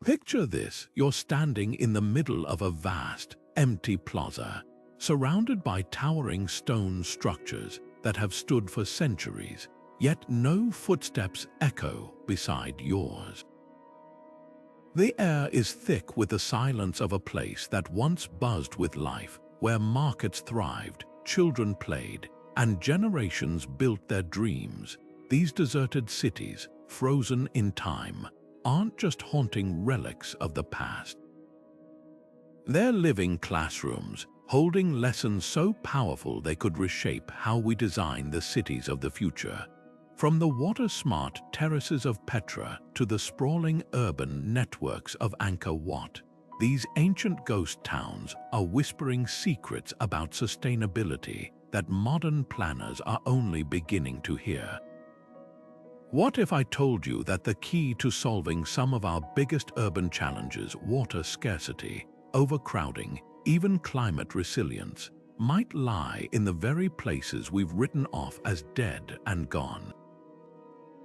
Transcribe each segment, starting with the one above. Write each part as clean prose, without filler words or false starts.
Picture this: you're standing in the middle of a vast, empty plaza, surrounded by towering stone structures that have stood for centuries, yet no footsteps echo beside yours. The air is thick with the silence of a place that once buzzed with life, where markets thrived, children played, and generations built their dreams. These deserted cities, frozen in time, aren't just haunting relics of the past. They're living classrooms, holding lessons so powerful they could reshape how we design the cities of the future. From the water-smart terraces of Petra to the sprawling urban networks of Angkor Wat, these ancient ghost towns are whispering secrets about sustainability that modern planners are only beginning to hear. What if I told you that the key to solving some of our biggest urban challenges, water scarcity, overcrowding, even climate resilience, might lie in the very places we've written off as dead and gone?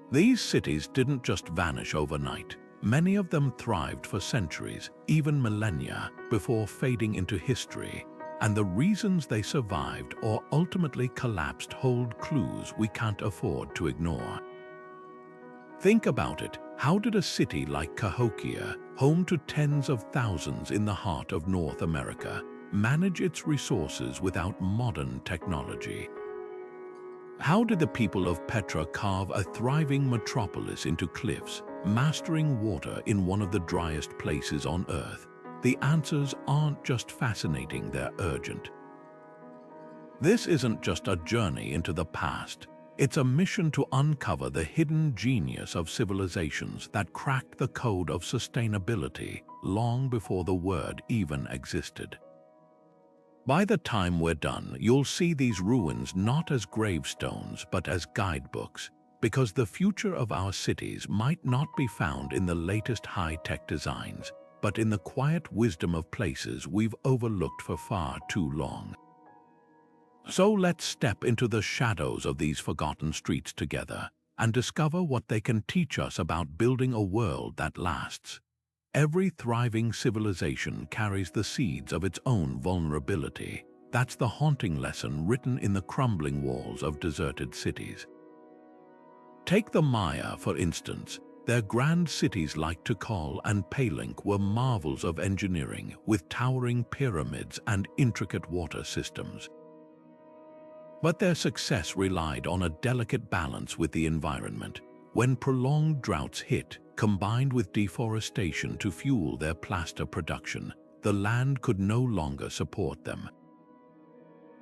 These cities didn't just vanish overnight. Many of them thrived for centuries, even millennia, before fading into history. And the reasons they survived or ultimately collapsed hold clues we can't afford to ignore. Think about it. How did a city like Cahokia, home to tens of thousands in the heart of North America, manage its resources without modern technology? How did the people of Petra carve a thriving metropolis into cliffs, mastering water in one of the driest places on Earth? The answers aren't just fascinating, they're urgent. This isn't just a journey into the past. It's a mission to uncover the hidden genius of civilizations that cracked the code of sustainability long before the word even existed. By the time we're done, you'll see these ruins not as gravestones but as guidebooks, because the future of our cities might not be found in the latest high-tech designs, but in the quiet wisdom of places we've overlooked for far too long. So let's step into the shadows of these forgotten streets together and discover what they can teach us about building a world that lasts. Every thriving civilization carries the seeds of its own vulnerability. That's the haunting lesson written in the crumbling walls of deserted cities. Take the Maya, for instance. Their grand cities like Tikal and Palenque were marvels of engineering, with towering pyramids and intricate water systems. But their success relied on a delicate balance with the environment. When prolonged droughts hit, combined with deforestation to fuel their plaster production, the land could no longer support them.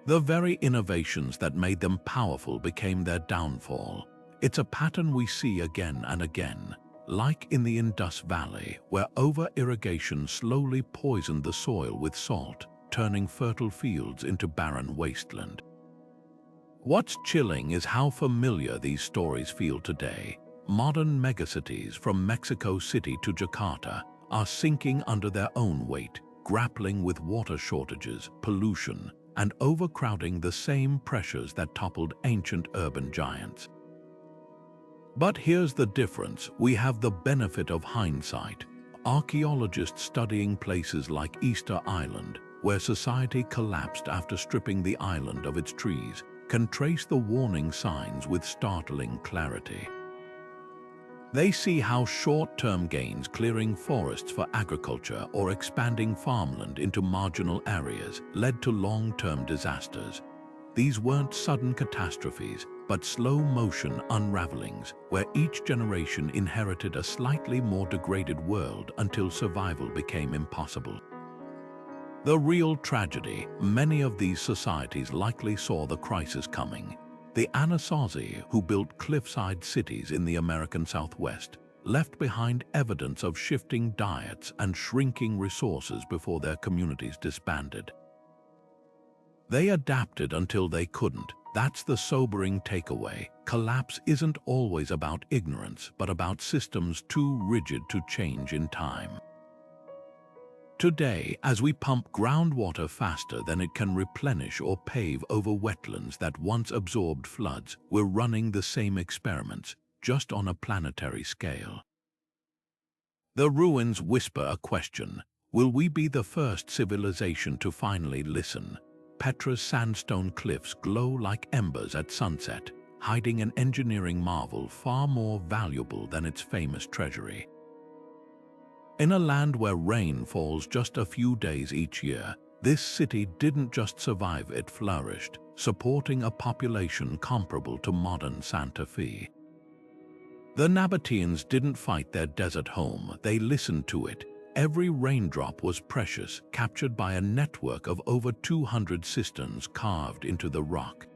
The very innovations that made them powerful became their downfall. It's a pattern we see again and again, like in the Indus Valley, where over-irrigation slowly poisoned the soil with salt, turning fertile fields into barren wasteland. What's chilling is how familiar these stories feel today. Modern megacities from Mexico City to Jakarta are sinking under their own weight, grappling with water shortages, pollution, and overcrowding, the same pressures that toppled ancient urban giants. But here's the difference: we have the benefit of hindsight. Archaeologists studying places like Easter Island, where society collapsed after stripping the island of its trees, can trace the warning signs with startling clarity. They see how short-term gains, clearing forests for agriculture or expanding farmland into marginal areas, led to long-term disasters. These weren't sudden catastrophes, but slow-motion unravelings, where each generation inherited a slightly more degraded world until survival became impossible. The real tragedy: many of these societies likely saw the crisis coming. The Anasazi, who built cliffside cities in the American Southwest, left behind evidence of shifting diets and shrinking resources before their communities disbanded. They adapted until they couldn't. That's the sobering takeaway. Collapse isn't always about ignorance, but about systems too rigid to change in time. Today, as we pump groundwater faster than it can replenish or pave over wetlands that once absorbed floods, we're running the same experiments, just on a planetary scale. The ruins whisper a question. Will we be the first civilization to finally listen? Petra's sandstone cliffs glow like embers at sunset, hiding an engineering marvel far more valuable than its famous treasury. In a land where rain falls just a few days each year, this city didn't just survive, it flourished, supporting a population comparable to modern Santa Fe. The Nabateans didn't fight their desert home, they listened to it. Every raindrop was precious, captured by a network of over 200 cisterns carved into the rock.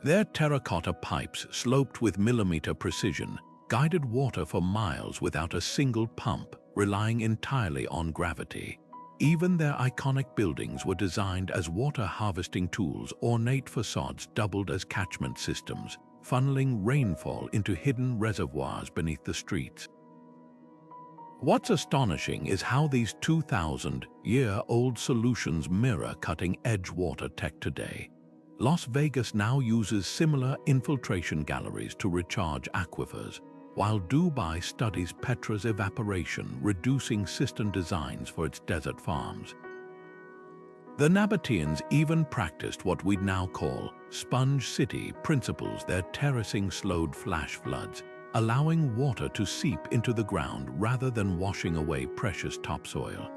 Their terracotta pipes, sloped with millimeter precision, guided water for miles without a single pump, relying entirely on gravity. Even their iconic buildings were designed as water harvesting tools. Ornate facades doubled as catchment systems, funneling rainfall into hidden reservoirs beneath the streets. What's astonishing is how these 2,000-year-old solutions mirror cutting-edge water tech today. Las Vegas now uses similar infiltration galleries to recharge aquifers, while Dubai studies Petra's evaporation, reducing cistern designs for its desert farms. The Nabateans even practiced what we'd now call sponge city principles. Their terracing slowed flash floods, allowing water to seep into the ground rather than washing away precious topsoil.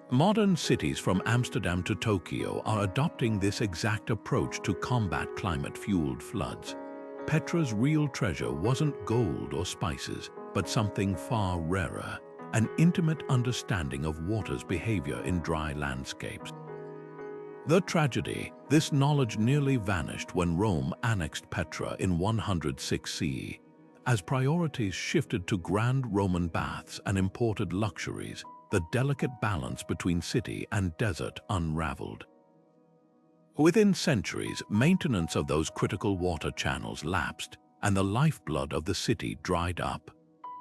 Modern cities from Amsterdam to Tokyo are adopting this exact approach to combat climate-fueled floods. Petra's real treasure wasn't gold or spices, but something far rarer, an intimate understanding of water's behavior in dry landscapes. The tragedy: this knowledge nearly vanished when Rome annexed Petra in 106 CE. As priorities shifted to grand Roman baths and imported luxuries, the delicate balance between city and desert unraveled. Within centuries, maintenance of those critical water channels lapsed, and the lifeblood of the city dried up.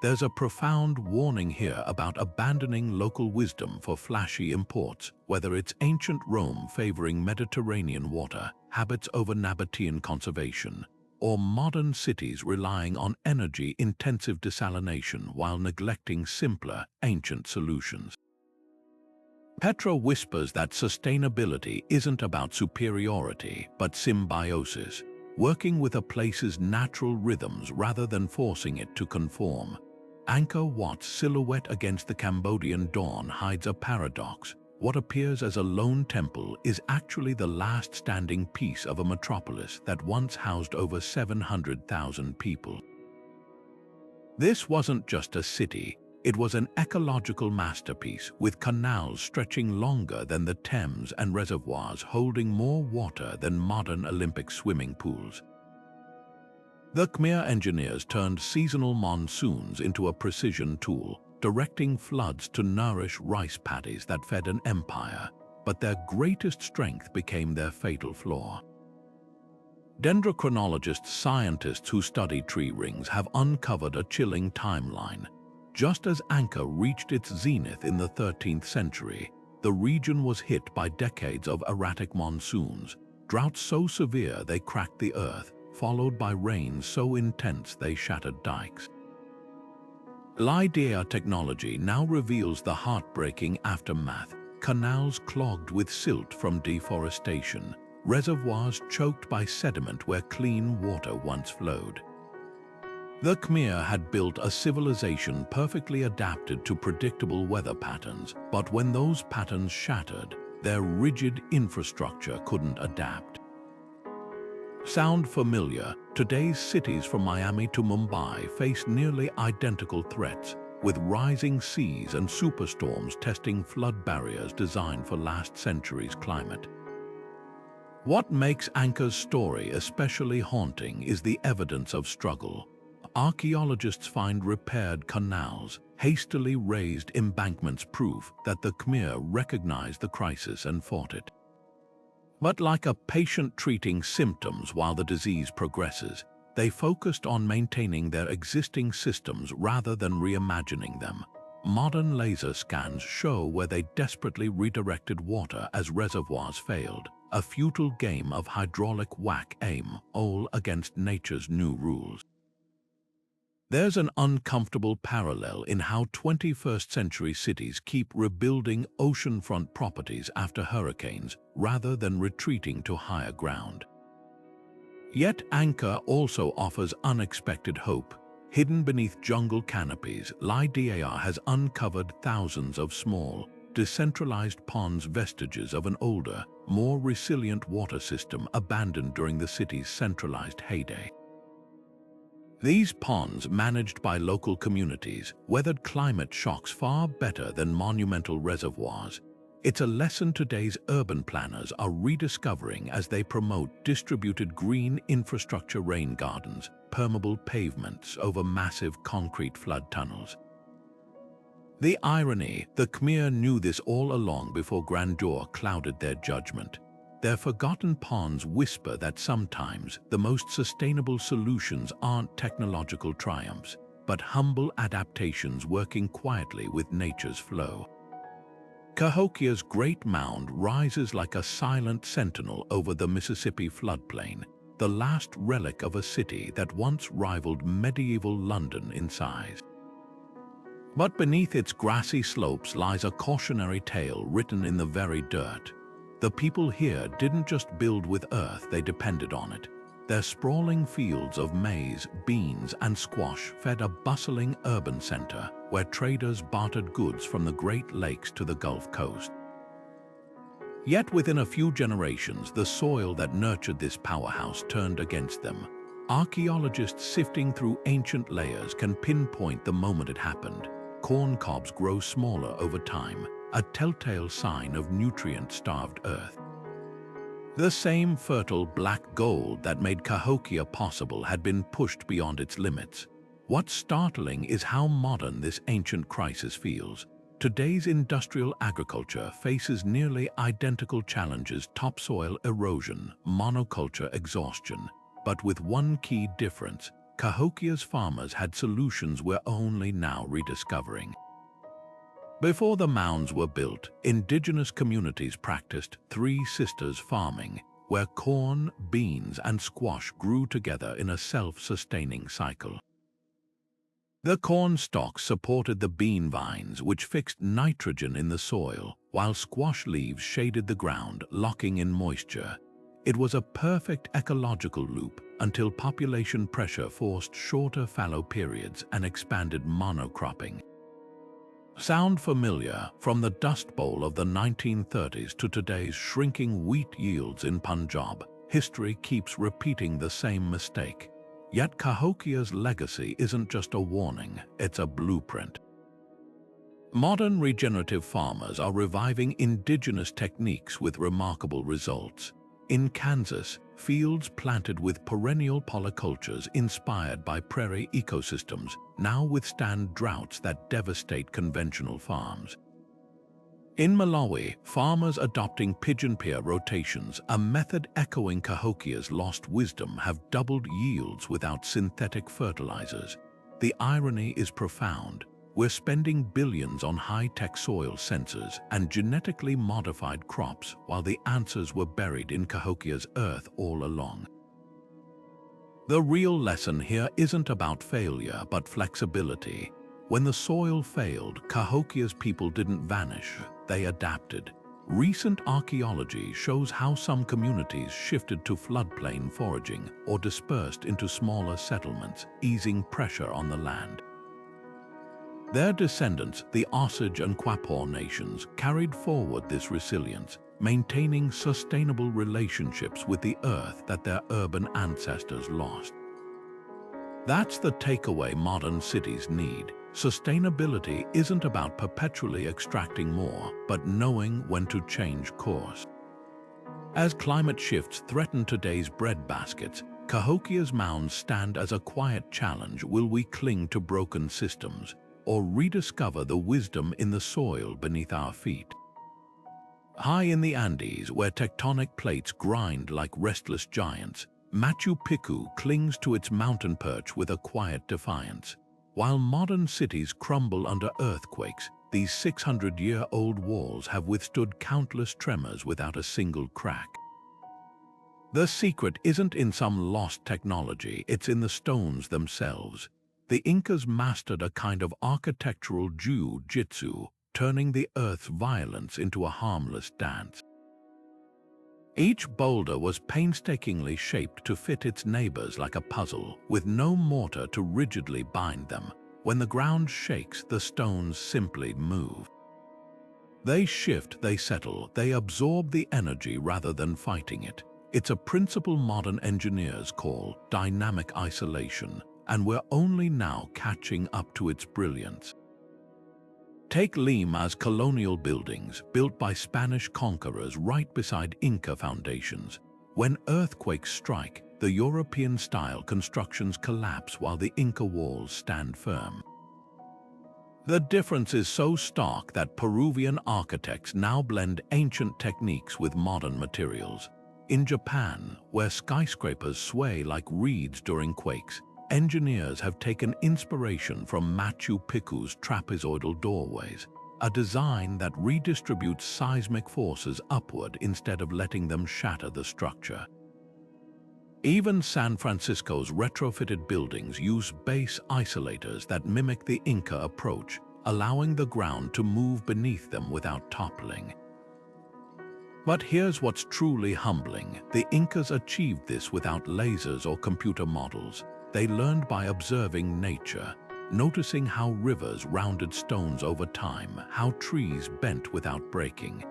There's a profound warning here about abandoning local wisdom for flashy imports, whether it's ancient Rome favoring Mediterranean water habits over Nabatean conservation, or modern cities relying on energy-intensive desalination while neglecting simpler, ancient solutions. Petra whispers that sustainability isn't about superiority, but symbiosis, working with a place's natural rhythms rather than forcing it to conform. Angkor Wat's silhouette against the Cambodian dawn hides a paradox. What appears as a lone temple is actually the last standing piece of a metropolis that once housed over 700,000 people. This wasn't just a city, it was an ecological masterpiece, with canals stretching longer than the Thames and reservoirs holding more water than modern Olympic swimming pools. The Khmer engineers turned seasonal monsoons into a precision tool, directing floods to nourish rice paddies that fed an empire, but their greatest strength became their fatal flaw. Dendrochronologists, scientists who study tree rings, have uncovered a chilling timeline. Just as Angkor reached its zenith in the 13th century, the region was hit by decades of erratic monsoons, droughts so severe they cracked the earth, followed by rains so intense they shattered dikes. LiDAR technology now reveals the heartbreaking aftermath: canals clogged with silt from deforestation, reservoirs choked by sediment where clean water once flowed. The Khmer had built a civilization perfectly adapted to predictable weather patterns, but when those patterns shattered, their rigid infrastructure couldn't adapt. Sound familiar? Today's cities from Miami to Mumbai face nearly identical threats, with rising seas and superstorms testing flood barriers designed for last century's climate. What makes Angkor's story especially haunting is the evidence of struggle. Archaeologists find repaired canals, hastily raised embankments, proof that the Khmer recognized the crisis and fought it. But like a patient treating symptoms while the disease progresses, they focused on maintaining their existing systems rather than reimagining them. Modern laser scans show where they desperately redirected water as reservoirs failed, a futile game of hydraulic whack-aim, all against nature's new rules. There's an uncomfortable parallel in how 21st century cities keep rebuilding oceanfront properties after hurricanes rather than retreating to higher ground. Yet Angkor also offers unexpected hope. Hidden beneath jungle canopies, LIDAR has uncovered thousands of small, decentralized ponds, vestiges of an older, more resilient water system abandoned during the city's centralized heyday. These ponds, managed by local communities, weathered climate shocks far better than monumental reservoirs. It's a lesson today's urban planners are rediscovering as they promote distributed green infrastructure, rain gardens, permeable pavements over massive concrete flood tunnels. The irony, the Khmer knew this all along before grandeur clouded their judgment. Their forgotten ponds whisper that sometimes the most sustainable solutions aren't technological triumphs, but humble adaptations working quietly with nature's flow. Cahokia's Great Mound rises like a silent sentinel over the Mississippi floodplain, the last relic of a city that once rivaled medieval London in size. But beneath its grassy slopes lies a cautionary tale written in the very dirt. The people here didn't just build with earth, they depended on it. Their sprawling fields of maize, beans, and squash fed a bustling urban center where traders bartered goods from the Great Lakes to the Gulf Coast. Yet within a few generations, the soil that nurtured this powerhouse turned against them. Archaeologists sifting through ancient layers can pinpoint the moment it happened. Corn cobs grow smaller over time, a telltale sign of nutrient-starved earth. The same fertile black gold that made Cahokia possible had been pushed beyond its limits. What's startling is how modern this ancient crisis feels. Today's industrial agriculture faces nearly identical challenges: topsoil erosion, monoculture exhaustion. But with one key difference: Cahokia's farmers had solutions we're only now rediscovering. Before the mounds were built, indigenous communities practiced Three Sisters farming, where corn, beans, and squash grew together in a self-sustaining cycle. The corn stalks supported the bean vines, which fixed nitrogen in the soil, while squash leaves shaded the ground, locking in moisture. It was a perfect ecological loop until population pressure forced shorter fallow periods and expanded monocropping. Sound familiar? From the Dust Bowl of the 1930s to today's shrinking wheat yields in Punjab, history keeps repeating the same mistake. Yet Cahokia's legacy isn't just a warning, it's a blueprint. Modern regenerative farmers are reviving indigenous techniques with remarkable results. In Kansas, fields planted with perennial polycultures inspired by prairie ecosystems now withstand droughts that devastate conventional farms. In Malawi, farmers adopting pigeon-pear rotations, a method echoing Cahokia's lost wisdom, have doubled yields without synthetic fertilizers. The irony is profound. We're spending billions on high-tech soil sensors and genetically modified crops while the answers were buried in Cahokia's earth all along. The real lesson here isn't about failure but flexibility. When the soil failed, Cahokia's people didn't vanish, they adapted. Recent archaeology shows how some communities shifted to floodplain foraging or dispersed into smaller settlements, easing pressure on the land. Their descendants, the Osage and Quapaw nations, carried forward this resilience, maintaining sustainable relationships with the earth that their urban ancestors lost. That's the takeaway modern cities need. Sustainability isn't about perpetually extracting more, but knowing when to change course. As climate shifts threaten today's breadbaskets, Cahokia's mounds stand as a quiet challenge. Will we cling to broken systems, or rediscover the wisdom in the soil beneath our feet? High in the Andes, where tectonic plates grind like restless giants, Machu Picchu clings to its mountain perch with a quiet defiance. While modern cities crumble under earthquakes, these 600-year-old walls have withstood countless tremors without a single crack. The secret isn't in some lost technology, it's in the stones themselves. the Incas mastered a kind of architectural jiu-jitsu, turning the earth's violence into a harmless dance. Each boulder was painstakingly shaped to fit its neighbors like a puzzle, with no mortar to rigidly bind them. When the ground shakes, the stones simply move. They shift, they settle, they absorb the energy rather than fighting it. It's a principle modern engineers call dynamic isolation, and we're only now catching up to its brilliance. Take Lima's colonial buildings, built by Spanish conquerors right beside Inca foundations. When earthquakes strike, the European-style constructions collapse while the Inca walls stand firm. The difference is so stark that Peruvian architects now blend ancient techniques with modern materials. In Japan, where skyscrapers sway like reeds during quakes, engineers have taken inspiration from Machu Picchu's trapezoidal doorways, a design that redistributes seismic forces upward instead of letting them shatter the structure. Even San Francisco's retrofitted buildings use base isolators that mimic the Inca approach, allowing the ground to move beneath them without toppling. But here's what's truly humbling. The Incas achieved this without lasers or computer models. They learned by observing nature, noticing how rivers rounded stones over time, how trees bent without breaking.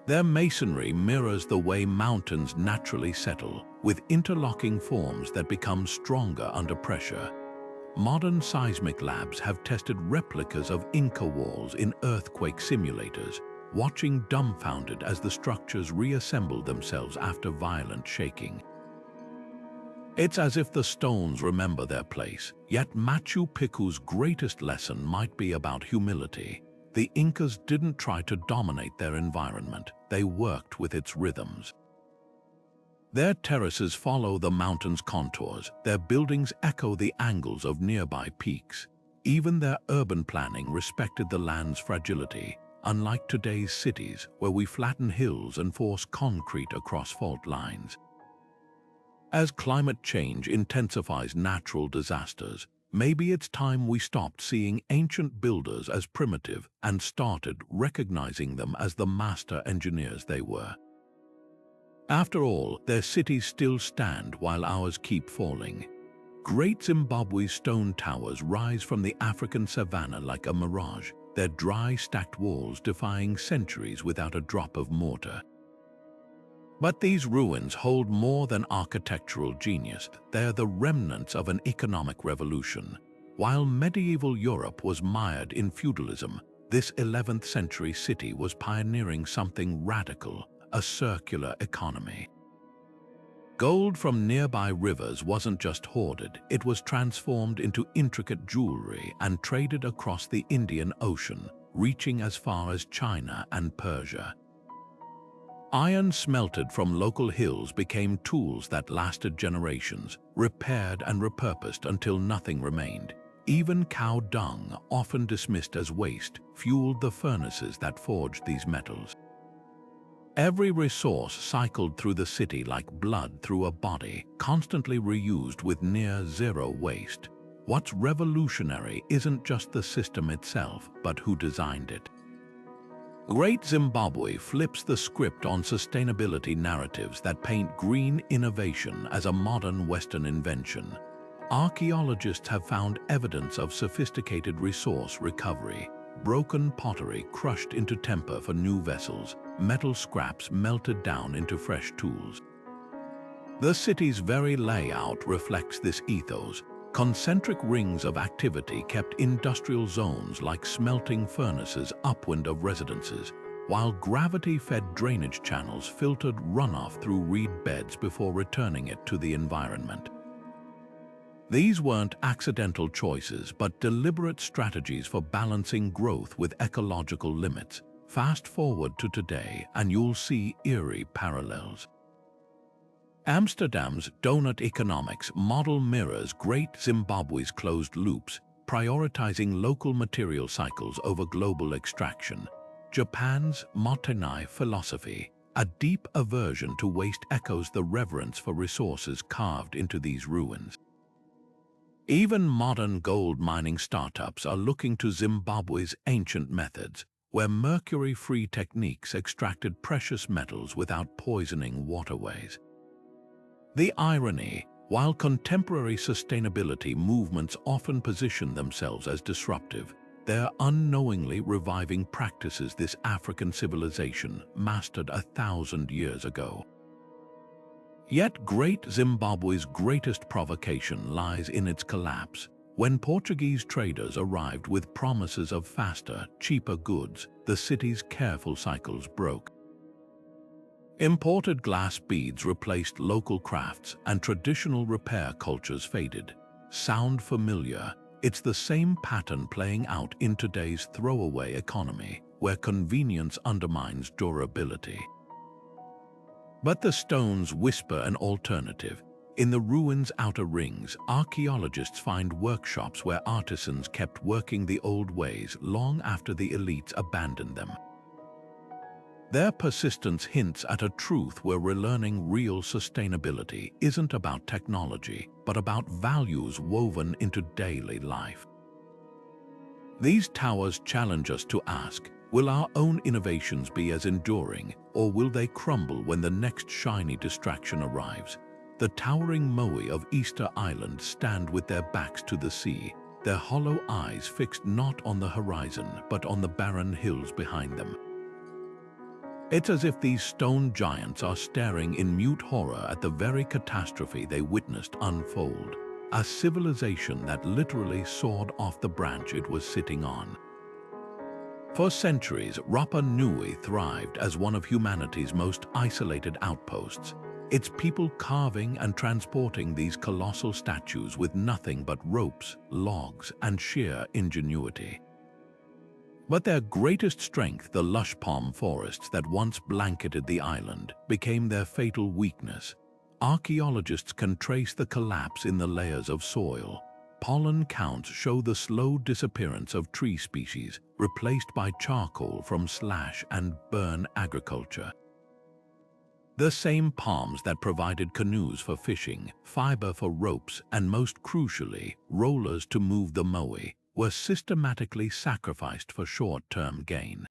Their masonry mirrors the way mountains naturally settle, with interlocking forms that become stronger under pressure. Modern seismic labs have tested replicas of Inca walls in earthquake simulators, watching dumbfounded as the structures reassemble themselves after violent shaking. It's as if the stones remember their place, yet Machu Picchu's greatest lesson might be about humility. The Incas didn't try to dominate their environment, they worked with its rhythms. Their terraces follow the mountain's contours, their buildings echo the angles of nearby peaks. Even their urban planning respected the land's fragility, unlike today's cities where we flatten hills and force concrete across fault lines. As climate change intensifies natural disasters, maybe it's time we stopped seeing ancient builders as primitive and started recognizing them as the master engineers they were. After all, their cities still stand while ours keep falling. Great Zimbabwe's stone towers rise from the African savanna like a mirage, their dry, stacked walls defying centuries without a drop of mortar. But these ruins hold more than architectural genius. They're the remnants of an economic revolution. While medieval Europe was mired in feudalism, this 11th century city was pioneering something radical, a circular economy. Gold from nearby rivers wasn't just hoarded, it was transformed into intricate jewelry and traded across the Indian Ocean, reaching as far as China and Persia. Iron smelted from local hills became tools that lasted generations, repaired and repurposed until nothing remained. Even cow dung, often dismissed as waste, fueled the furnaces that forged these metals. Every resource cycled through the city like blood through a body, constantly reused with near zero waste. What's revolutionary isn't just the system itself, but who designed it. Great Zimbabwe flips the script on sustainability narratives that paint green innovation as a modern Western invention. Archaeologists have found evidence of sophisticated resource recovery, broken pottery crushed into temper for new vessels, metal scraps melted down into fresh tools. The city's very layout reflects this ethos. Concentric rings of activity kept industrial zones like smelting furnaces upwind of residences, while gravity-fed drainage channels filtered runoff through reed beds before returning it to the environment. These weren't accidental choices, but deliberate strategies for balancing growth with ecological limits. Fast forward to today, and you'll see eerie parallels. Amsterdam's donut economics model mirrors Great Zimbabwe's closed loops, prioritizing local material cycles over global extraction. Japan's Motenai philosophy, a deep aversion to waste, echoes the reverence for resources carved into these ruins. Even modern gold mining startups are looking to Zimbabwe's ancient methods, where mercury-free techniques extracted precious metals without poisoning waterways. The irony, while contemporary sustainability movements often position themselves as disruptive, they're unknowingly reviving practices this African civilization mastered 1,000 years ago. Yet Great Zimbabwe's greatest provocation lies in its collapse. When Portuguese traders arrived with promises of faster, cheaper goods, the city's careful cycles broke. Imported glass beads replaced local crafts and traditional repair cultures faded. Sound familiar? It's the same pattern playing out in today's throwaway economy, where convenience undermines durability. But the stones whisper an alternative. In the ruins' outer rings, archaeologists find workshops where artisans kept working the old ways long after the elites abandoned them. Their persistence hints at a truth where relearning real sustainability isn't about technology, but about values woven into daily life. These towers challenge us to ask, will our own innovations be as enduring, or will they crumble when the next shiny distraction arrives? The towering moai of Easter Island stand with their backs to the sea, their hollow eyes fixed not on the horizon but on the barren hills behind them. It's as if these stone giants are staring in mute horror at the very catastrophe they witnessed unfold, a civilization that literally sawed off the branch it was sitting on. For centuries, Rapa Nui thrived as one of humanity's most isolated outposts, its people carving and transporting these colossal statues with nothing but ropes, logs, and sheer ingenuity. But their greatest strength, the lush palm forests that once blanketed the island, became their fatal weakness. Archaeologists can trace the collapse in the layers of soil. Pollen counts show the slow disappearance of tree species, replaced by charcoal from slash and burn agriculture. The same palms that provided canoes for fishing, fiber for ropes, and most crucially, rollers to move the moai, were systematically sacrificed for short-term gain.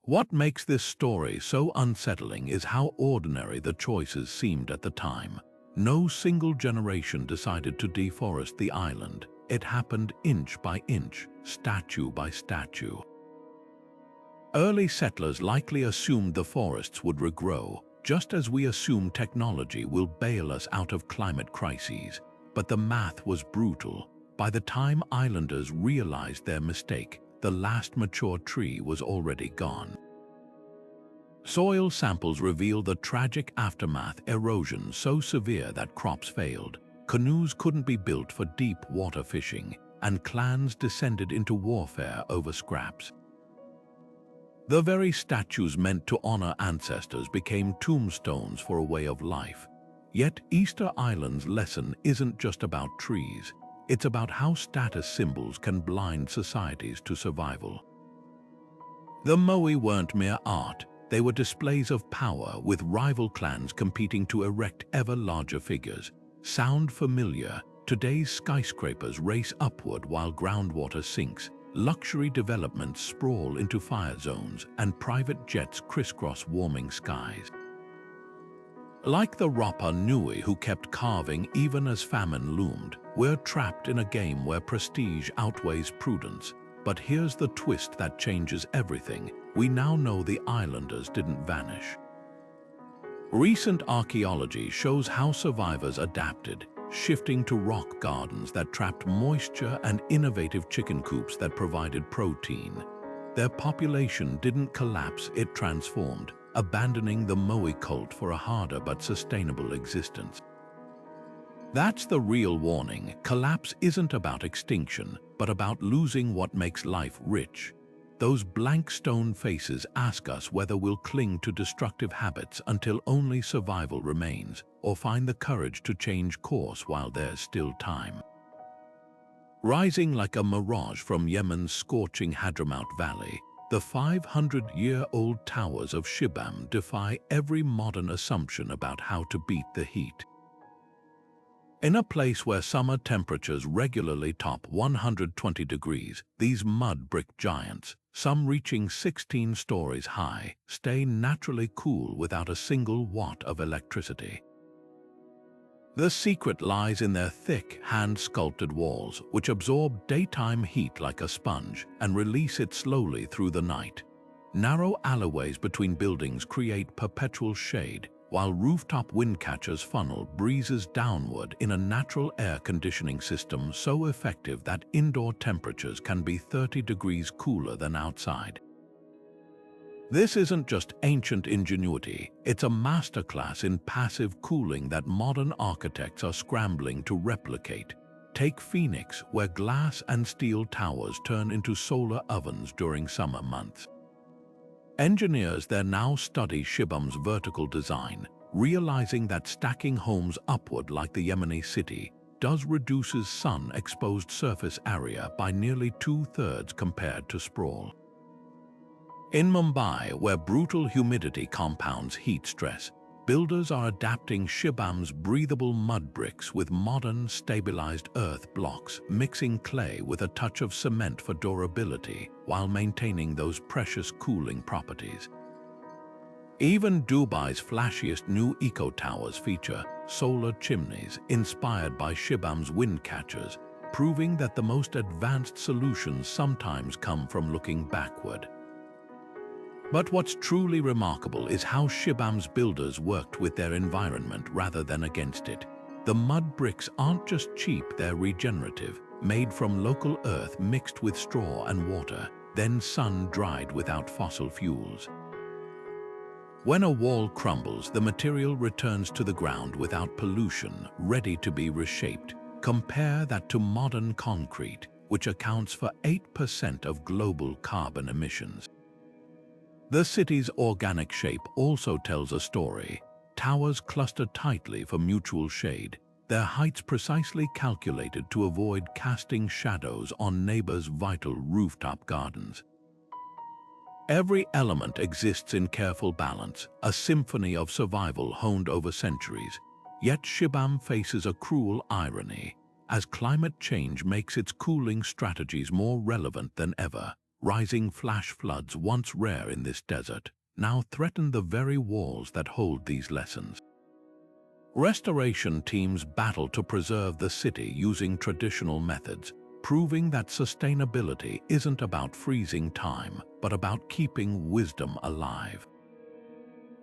What makes this story so unsettling is how ordinary the choices seemed at the time. No single generation decided to deforest the island. It happened inch by inch, statue by statue. Early settlers likely assumed the forests would regrow, just as we assume technology will bail us out of climate crises. But the math was brutal. By the time islanders realized their mistake, the last mature tree was already gone. Soil samples reveal the tragic aftermath: erosion so severe that crops failed, canoes couldn't be built for deep water fishing, and clans descended into warfare over scraps. The very statues meant to honor ancestors became tombstones for a way of life. Yet Easter Island's lesson isn't just about trees. It's about how status symbols can blind societies to survival. The moai weren't mere art. They were displays of power, with rival clans competing to erect ever larger figures. Sound familiar? Today's skyscrapers race upward while groundwater sinks. Luxury developments sprawl into fire zones, and private jets crisscross warming skies. Like the Rapa Nui who kept carving even as famine loomed, we're trapped in a game where prestige outweighs prudence. But here's the twist that changes everything. We now know the islanders didn't vanish. Recent archaeology shows how survivors adapted, shifting to rock gardens that trapped moisture and innovative chicken coops that provided protein. Their population didn't collapse, it transformed, abandoning the moai cult for a harder but sustainable existence. That's the real warning. Collapse isn't about extinction, but about losing what makes life rich. Those blank stone faces ask us whether we'll cling to destructive habits until only survival remains, or find the courage to change course while there's still time. Rising like a mirage from Yemen's scorching Hadramaut Valley, the 500-year-old towers of Shibam defy every modern assumption about how to beat the heat. In a place where summer temperatures regularly top 120 degrees, these mud brick giants, some reaching 16 stories high, stay naturally cool without a single watt of electricity. The secret lies in their thick, hand-sculpted walls, which absorb daytime heat like a sponge and release it slowly through the night. Narrow alleyways between buildings create perpetual shade, while rooftop wind catchers funnel breezes downward in a natural air conditioning system so effective that indoor temperatures can be 30 degrees cooler than outside. This isn't just ancient ingenuity, it's a masterclass in passive cooling that modern architects are scrambling to replicate. Take Phoenix, where glass and steel towers turn into solar ovens during summer months. Engineers there now study Shibam's vertical design, realizing that stacking homes upward like the Yemeni city does reduces sun-exposed surface area by nearly 2/3 compared to sprawl. In Mumbai, where brutal humidity compounds heat stress, builders are adapting Shibam's breathable mud bricks with modern, stabilized earth blocks, mixing clay with a touch of cement for durability while maintaining those precious cooling properties. Even Dubai's flashiest new eco-towers feature solar chimneys inspired by Shibam's wind catchers, proving that the most advanced solutions sometimes come from looking backward. But what's truly remarkable is how Shibam's builders worked with their environment rather than against it. The mud bricks aren't just cheap, they're regenerative, made from local earth mixed with straw and water, then sun-dried without fossil fuels. When a wall crumbles, the material returns to the ground without pollution, ready to be reshaped. Compare that to modern concrete, which accounts for 8% of global carbon emissions. The city's organic shape also tells a story. Towers cluster tightly for mutual shade, their heights precisely calculated to avoid casting shadows on neighbors' vital rooftop gardens. Every element exists in careful balance, a symphony of survival honed over centuries. Yet Shibam faces a cruel irony, as climate change makes its cooling strategies more relevant than ever. Rising flash floods, once rare in this desert, now threaten the very walls that hold these lessons. Restoration teams battle to preserve the city using traditional methods, proving that sustainability isn't about freezing time, but about keeping wisdom alive.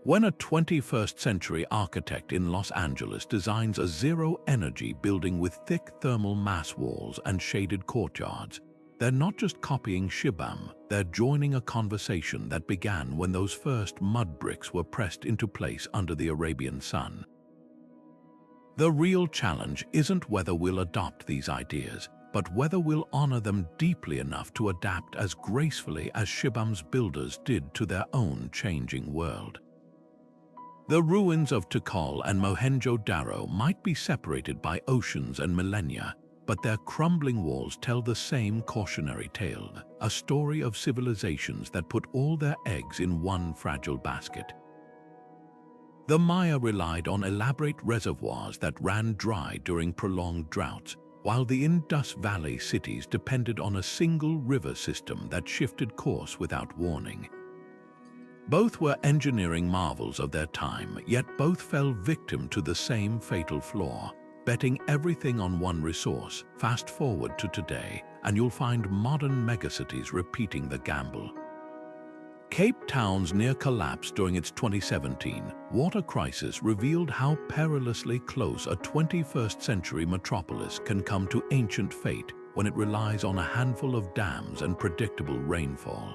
When a 21st-century architect in Los Angeles designs a zero-energy building with thick thermal mass walls and shaded courtyards, they're not just copying Shibam, they're joining a conversation that began when those first mud bricks were pressed into place under the Arabian sun. The real challenge isn't whether we'll adopt these ideas, but whether we'll honor them deeply enough to adapt as gracefully as Shibam's builders did to their own changing world. The ruins of Tikal and Mohenjo-Daro might be separated by oceans and millennia, but their crumbling walls tell the same cautionary tale, a story of civilizations that put all their eggs in one fragile basket. The Maya relied on elaborate reservoirs that ran dry during prolonged droughts, while the Indus Valley cities depended on a single river system that shifted course without warning. Both were engineering marvels of their time, yet both fell victim to the same fatal flaw. Betting everything on one resource. Fast forward to today, and you'll find modern megacities repeating the gamble. Cape Town's near collapse during its 2017 water crisis revealed how perilously close a 21st-century metropolis can come to ancient fate when it relies on a handful of dams and predictable rainfall.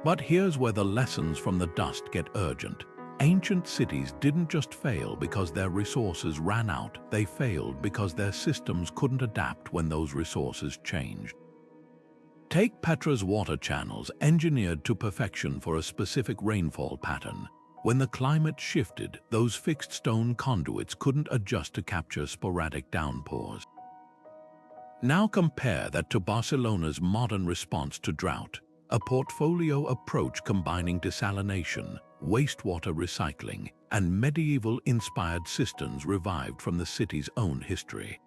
But here's where the lessons from the dust get urgent. Ancient cities didn't just fail because their resources ran out, they failed because their systems couldn't adapt when those resources changed. Take Petra's water channels, engineered to perfection for a specific rainfall pattern. When the climate shifted, those fixed stone conduits couldn't adjust to capture sporadic downpours. Now compare that to Barcelona's modern response to drought, a portfolio approach combining desalination, wastewater recycling, and medieval-inspired cisterns revived from the city's own history.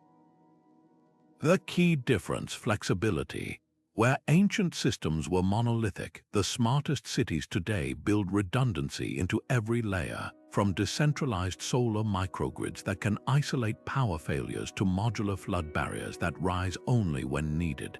The key difference: flexibility. Where ancient systems were monolithic, the smartest cities today build redundancy into every layer, from decentralized solar microgrids that can isolate power failures to modular flood barriers that rise only when needed.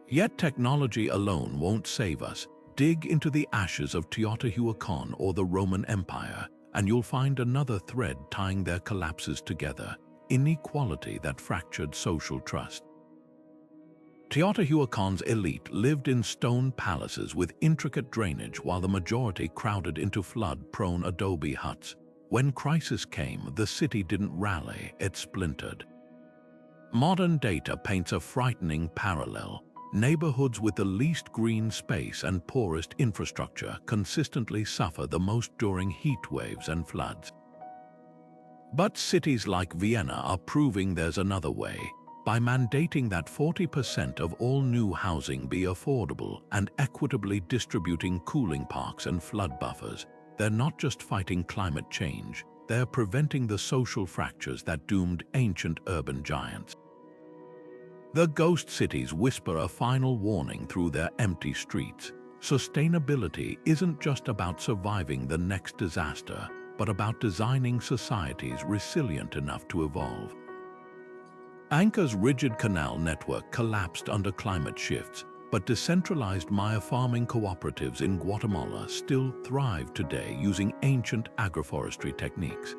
Yet technology alone won't save us. Dig into the ashes of Teotihuacan or the Roman Empire, and you'll find another thread tying their collapses together: inequality that fractured social trust. Teotihuacan's elite lived in stone palaces with intricate drainage while the majority crowded into flood-prone adobe huts. When crisis came, the city didn't rally, it splintered. Modern data paints a frightening parallel. Neighborhoods with the least green space and poorest infrastructure consistently suffer the most during heat waves and floods. But cities like Vienna are proving there's another way. By mandating that 40% of all new housing be affordable and equitably distributing cooling parks and flood buffers, they're not just fighting climate change, they're preventing the social fractures that doomed ancient urban giants. The ghost cities whisper a final warning through their empty streets. Sustainability isn't just about surviving the next disaster, but about designing societies resilient enough to evolve. Anca's rigid canal network collapsed under climate shifts, but decentralized Maya farming cooperatives in Guatemala still thrive today using ancient agroforestry techniques.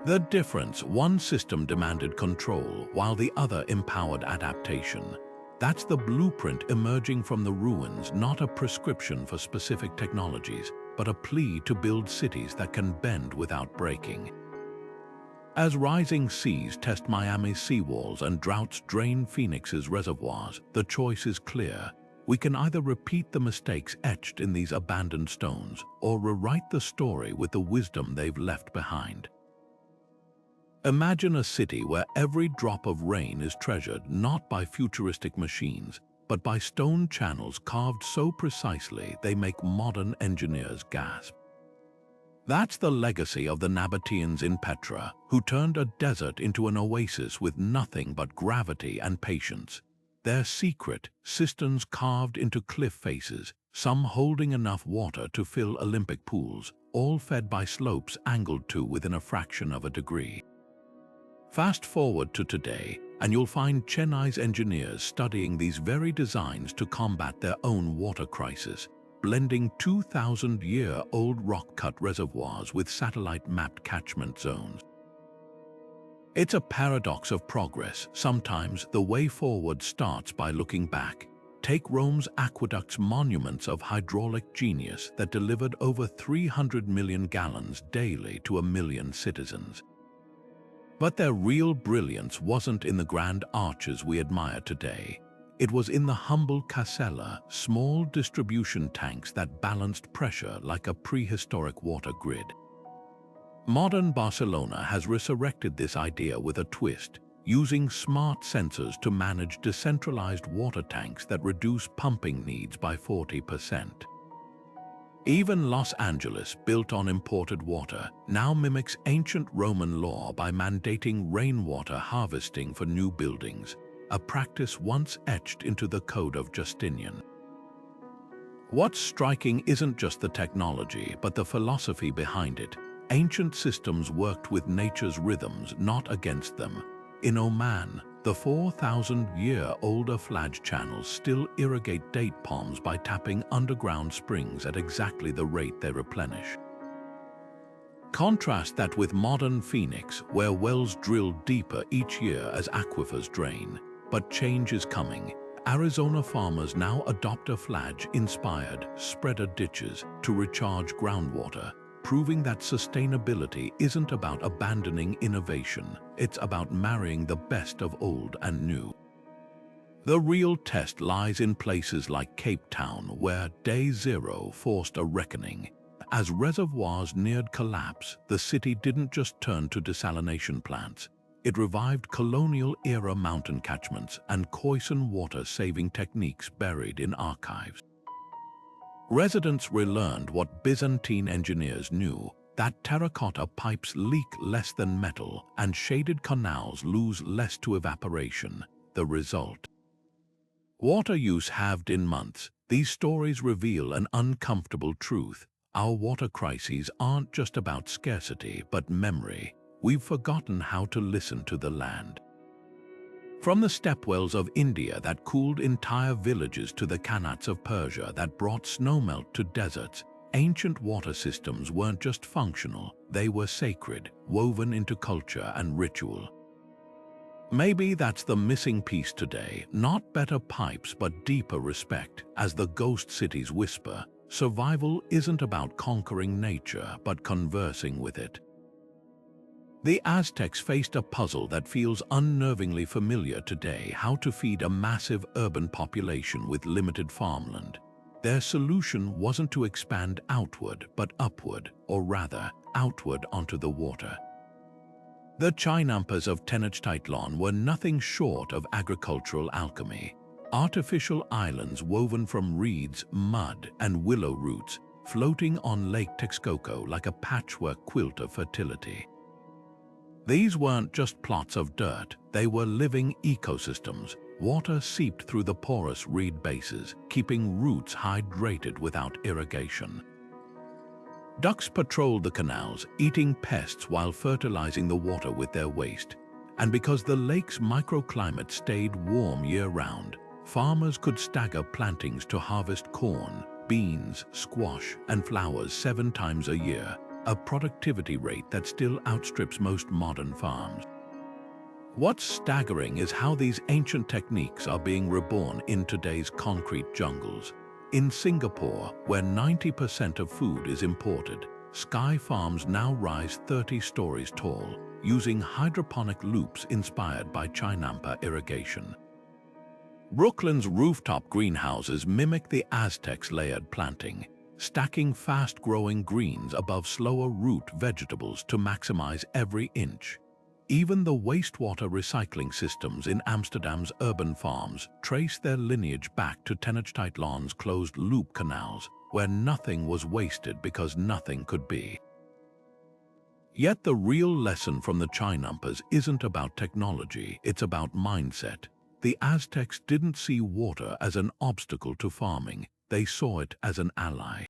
The difference: one system demanded control, while the other empowered adaptation. That's the blueprint emerging from the ruins, not a prescription for specific technologies, but a plea to build cities that can bend without breaking. As rising seas test Miami's seawalls and droughts drain Phoenix's reservoirs, the choice is clear. We can either repeat the mistakes etched in these abandoned stones, or rewrite the story with the wisdom they've left behind. Imagine a city where every drop of rain is treasured not by futuristic machines, but by stone channels carved so precisely they make modern engineers gasp. That's the legacy of the Nabateans in Petra, who turned a desert into an oasis with nothing but gravity and patience. Their secret: cisterns carved into cliff faces, some holding enough water to fill Olympic pools, all fed by slopes angled to within a fraction of a degree. Fast forward to today, and you'll find Chennai's engineers studying these very designs to combat their own water crisis, blending 2,000-year-old rock-cut reservoirs with satellite-mapped catchment zones. It's a paradox of progress. Sometimes the way forward starts by looking back. Take Rome's aqueducts, monuments of hydraulic genius that delivered over 300 million gallons daily to 1 million citizens. But their real brilliance wasn't in the grand arches we admire today. It was in the humble casella, small distribution tanks that balanced pressure like a prehistoric water grid. Modern Barcelona has resurrected this idea with a twist, using smart sensors to manage decentralized water tanks that reduce pumping needs by 40%. Even Los Angeles, built on imported water, now mimics ancient Roman law by mandating rainwater harvesting for new buildings, a practice once etched into the Code of Justinian. What's striking isn't just the technology, but the philosophy behind it. Ancient systems worked with nature's rhythms, not against them. In Oman, the 4,000-year-old Aflaj channels still irrigate date palms by tapping underground springs at exactly the rate they replenish. Contrast that with modern Phoenix, where wells drill deeper each year as aquifers drain. But change is coming. Arizona farmers now adopt Aflaj-inspired spreader ditches to recharge groundwater, proving that sustainability isn't about abandoning innovation, it's about marrying the best of old and new. The real test lies in places like Cape Town, where Day Zero forced a reckoning. As reservoirs neared collapse, the city didn't just turn to desalination plants. It revived colonial-era mountain catchments and Khoisan water-saving techniques buried in archives. Residents relearned what Byzantine engineers knew, that terracotta pipes leak less than metal and shaded canals lose less to evaporation. The result: water use halved in months. These stories reveal an uncomfortable truth. Our water crises aren't just about scarcity, but memory. We've forgotten how to listen to the land. From the stepwells of India that cooled entire villages to the qanats of Persia that brought snowmelt to deserts, ancient water systems weren't just functional, they were sacred, woven into culture and ritual. Maybe that's the missing piece today, not better pipes but deeper respect. As the ghost cities whisper, survival isn't about conquering nature but conversing with it. The Aztecs faced a puzzle that feels unnervingly familiar today: how to feed a massive urban population with limited farmland. Their solution wasn't to expand outward but upward, or rather, outward onto the water. The Chinampas of Tenochtitlan were nothing short of agricultural alchemy. Artificial islands woven from reeds, mud, and willow roots, floating on Lake Texcoco like a patchwork quilt of fertility. These weren't just plots of dirt, they were living ecosystems. Water seeped through the porous reed bases, keeping roots hydrated without irrigation. Ducks patrolled the canals, eating pests while fertilizing the water with their waste. And because the lake's microclimate stayed warm year-round, farmers could stagger plantings to harvest corn, beans, squash, and flowers 7 times a year, a productivity rate that still outstrips most modern farms. What's staggering is how these ancient techniques are being reborn in today's concrete jungles. In Singapore, where 90% of food is imported, sky farms now rise 30 stories tall, using hydroponic loops inspired by Chinampa irrigation. Brooklyn's rooftop greenhouses mimic the Aztecs' layered planting, stacking fast-growing greens above slower-root vegetables to maximize every inch. Even the wastewater recycling systems in Amsterdam's urban farms trace their lineage back to Tenochtitlan's closed-loop canals, where nothing was wasted because nothing could be. Yet the real lesson from the Chinampas isn't about technology, it's about mindset. The Aztecs didn't see water as an obstacle to farming, they saw it as an ally.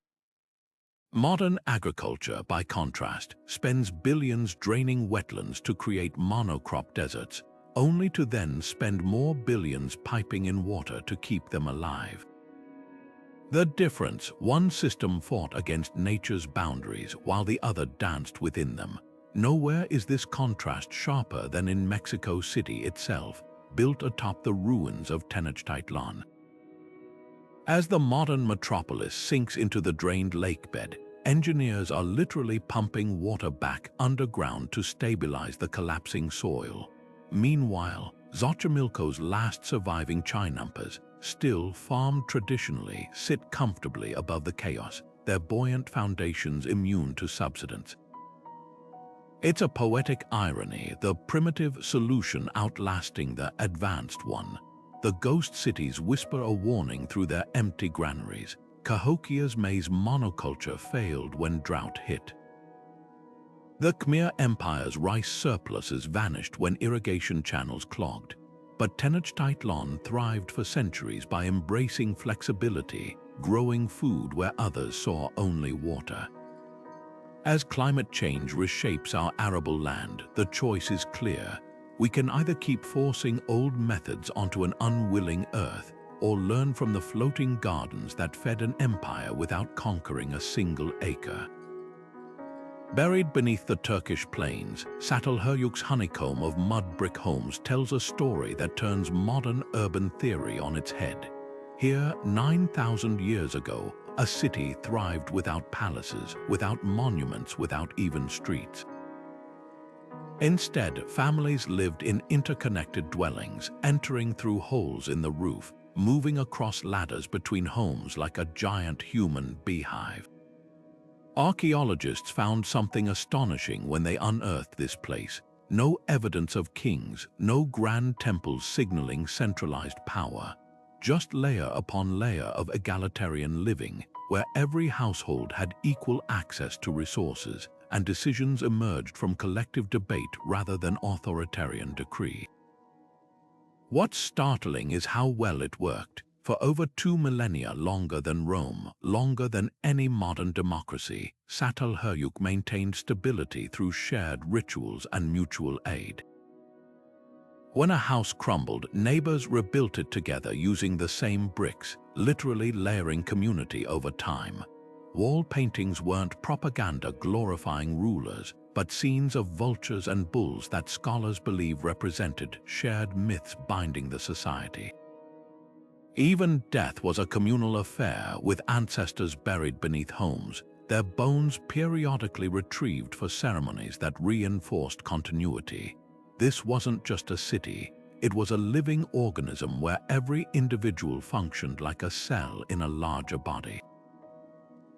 Modern agriculture, by contrast, spends billions draining wetlands to create monocrop deserts, only to then spend more billions piping in water to keep them alive. The difference: one system fought against nature's boundaries while the other danced within them. Nowhere is this contrast sharper than in Mexico City itself, built atop the ruins of Tenochtitlan. As the modern metropolis sinks into the drained lakebed, engineers are literally pumping water back underground to stabilize the collapsing soil. Meanwhile, Xochimilco's last surviving Chinampas, still farmed traditionally, sit comfortably above the chaos, their buoyant foundations immune to subsidence. It's a poetic irony, the primitive solution outlasting the advanced one. The ghost cities whisper a warning through their empty granaries. Cahokia's maize monoculture failed when drought hit. The Khmer Empire's rice surpluses vanished when irrigation channels clogged. But Tenochtitlan thrived for centuries by embracing flexibility, growing food where others saw only water. As climate change reshapes our arable land, the choice is clear. We can either keep forcing old methods onto an unwilling earth, or learn from the floating gardens that fed an empire without conquering a single acre. Buried beneath the Turkish plains, Çatalhöyük's honeycomb of mud brick homes tells a story that turns modern urban theory on its head. Here, 9,000 years ago, a city thrived without palaces, without monuments, without even streets. Instead, families lived in interconnected dwellings, entering through holes in the roof, moving across ladders between homes like a giant human beehive. Archaeologists found something astonishing when they unearthed this place. No evidence of kings, no grand temples signaling centralized power. just layer upon layer of egalitarian living, where every household had equal access to resources, and decisions emerged from collective debate rather than authoritarian decree. What's startling is how well it worked. For over 2 millennia, longer than Rome, longer than any modern democracy, Çatalhöyük maintained stability through shared rituals and mutual aid. When a house crumbled, neighbors rebuilt it together using the same bricks, literally layering community over time. Wall paintings weren't propaganda glorifying rulers, but scenes of vultures and bulls that scholars believe represented shared myths binding the society. Even death was a communal affair, with ancestors buried beneath homes, their bones periodically retrieved for ceremonies that reinforced continuity. This wasn't just a city, it was a living organism where every individual functioned like a cell in a larger body.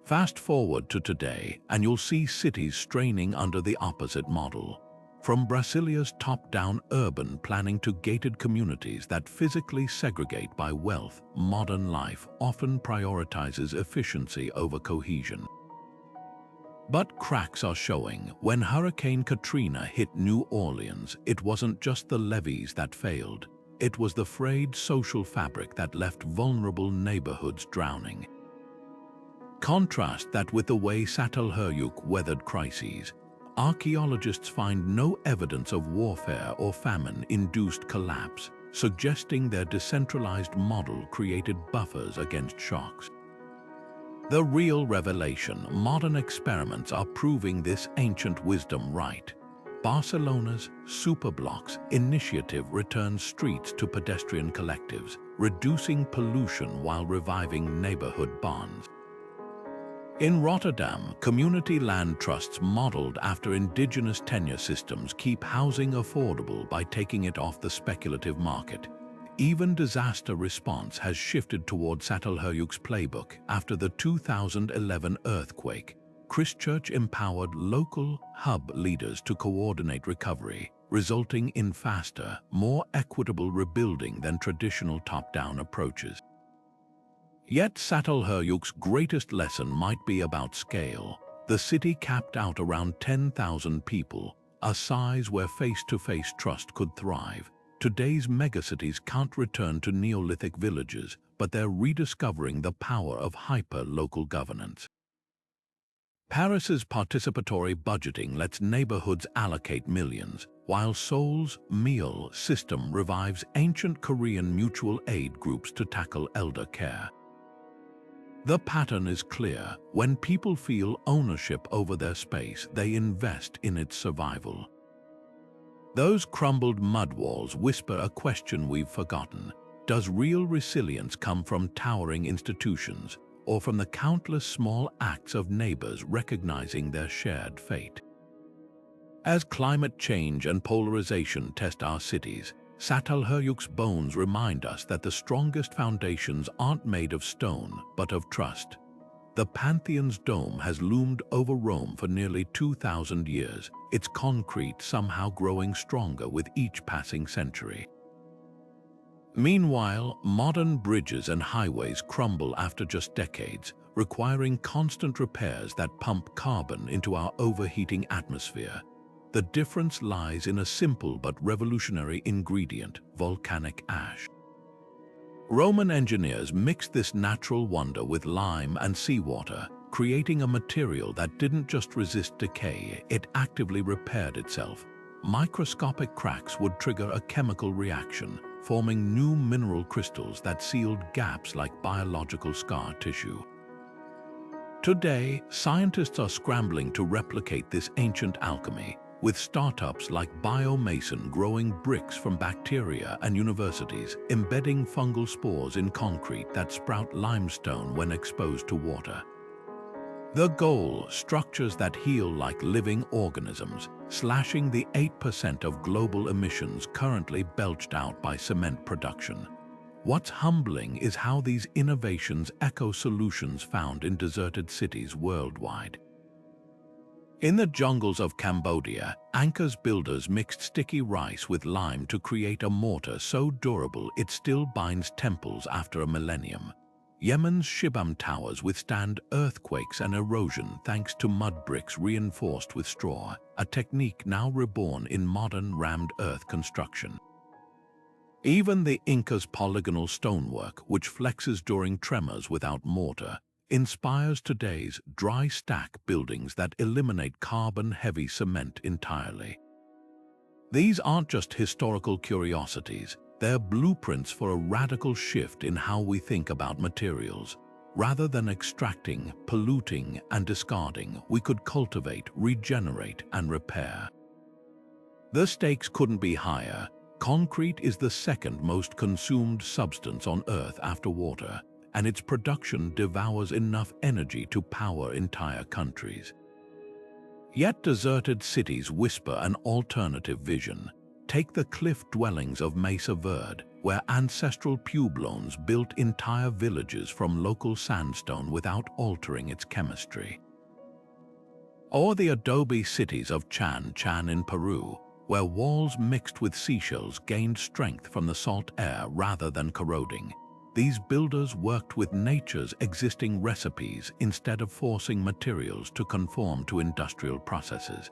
Fast forward to today, and you'll see cities straining under the opposite model. From Brasilia's top-down urban planning to gated communities that physically segregate by wealth, modern life often prioritizes efficiency over cohesion. But cracks are showing. When Hurricane Katrina hit New Orleans, it wasn't just the levees that failed. It was the frayed social fabric that left vulnerable neighborhoods drowning. Contrast that with the way Çatalhöyük weathered crises. Archaeologists find no evidence of warfare or famine-induced collapse, suggesting their decentralized model created buffers against shocks. The real revelation: modern experiments are proving this ancient wisdom right. Barcelona's Superblocks initiative returns streets to pedestrian collectives, reducing pollution while reviving neighborhood bonds. In Rotterdam, community land trusts modeled after indigenous tenure systems keep housing affordable by taking it off the speculative market. Even disaster response has shifted toward Çatalhöyük's playbook. After the 2011 earthquake, Christchurch empowered local hub leaders to coordinate recovery, resulting in faster, more equitable rebuilding than traditional top-down approaches. Yet Çatalhöyük's greatest lesson might be about scale. The city capped out around 10,000 people, a size where face-to-face trust could thrive. Today's megacities can't return to Neolithic villages, but they're rediscovering the power of hyper-local governance. Paris's participatory budgeting lets neighborhoods allocate millions, while Seoul's meal system revives ancient Korean mutual aid groups to tackle elder care. The pattern is clear. When people feel ownership over their space, they invest in its survival. Those crumbled mud walls whisper a question we've forgotten. Does real resilience come from towering institutions, or from the countless small acts of neighbors recognizing their shared fate? As climate change and polarization test our cities, Çatalhöyük's bones remind us that the strongest foundations aren't made of stone, but of trust. The Pantheon's dome has loomed over Rome for nearly 2,000 years, its concrete somehow growing stronger with each passing century. Meanwhile, modern bridges and highways crumble after just decades, requiring constant repairs that pump carbon into our overheating atmosphere. The difference lies in a simple but revolutionary ingredient: volcanic ash. Roman engineers mixed this natural wonder with lime and seawater, creating a material that didn't just resist decay, it actively repaired itself. Microscopic cracks would trigger a chemical reaction, forming new mineral crystals that sealed gaps like biological scar tissue. Today, scientists are scrambling to replicate this ancient alchemy, with startups like Biomason growing bricks from bacteria and universities embedding fungal spores in concrete that sprout limestone when exposed to water. The goal: structures that heal like living organisms, slashing the 8% of global emissions currently belched out by cement production. What's humbling is how these innovations echo solutions found in deserted cities worldwide. In the jungles of Cambodia, Angkor's builders mixed sticky rice with lime to create a mortar so durable it still binds temples after a millennium. Yemen's Shibam towers withstand earthquakes and erosion thanks to mud bricks reinforced with straw, a technique now reborn in modern rammed earth construction. Even the Inca's polygonal stonework, which flexes during tremors without mortar, inspires today's dry stack buildings that eliminate carbon-heavy cement entirely. These aren't just historical curiosities, they're blueprints for a radical shift in how we think about materials. Rather than extracting, polluting, and discarding, we could cultivate, regenerate, and repair. The stakes couldn't be higher. Concrete is the second most consumed substance on Earth after water, and its production devours enough energy to power entire countries. Yet deserted cities whisper an alternative vision. Take the cliff dwellings of Mesa Verde, where ancestral pueblones built entire villages from local sandstone without altering its chemistry. Or the adobe cities of Chan in Peru, where walls mixed with seashells gained strength from the salt air rather than corroding. These builders worked with nature's existing recipes instead of forcing materials to conform to industrial processes.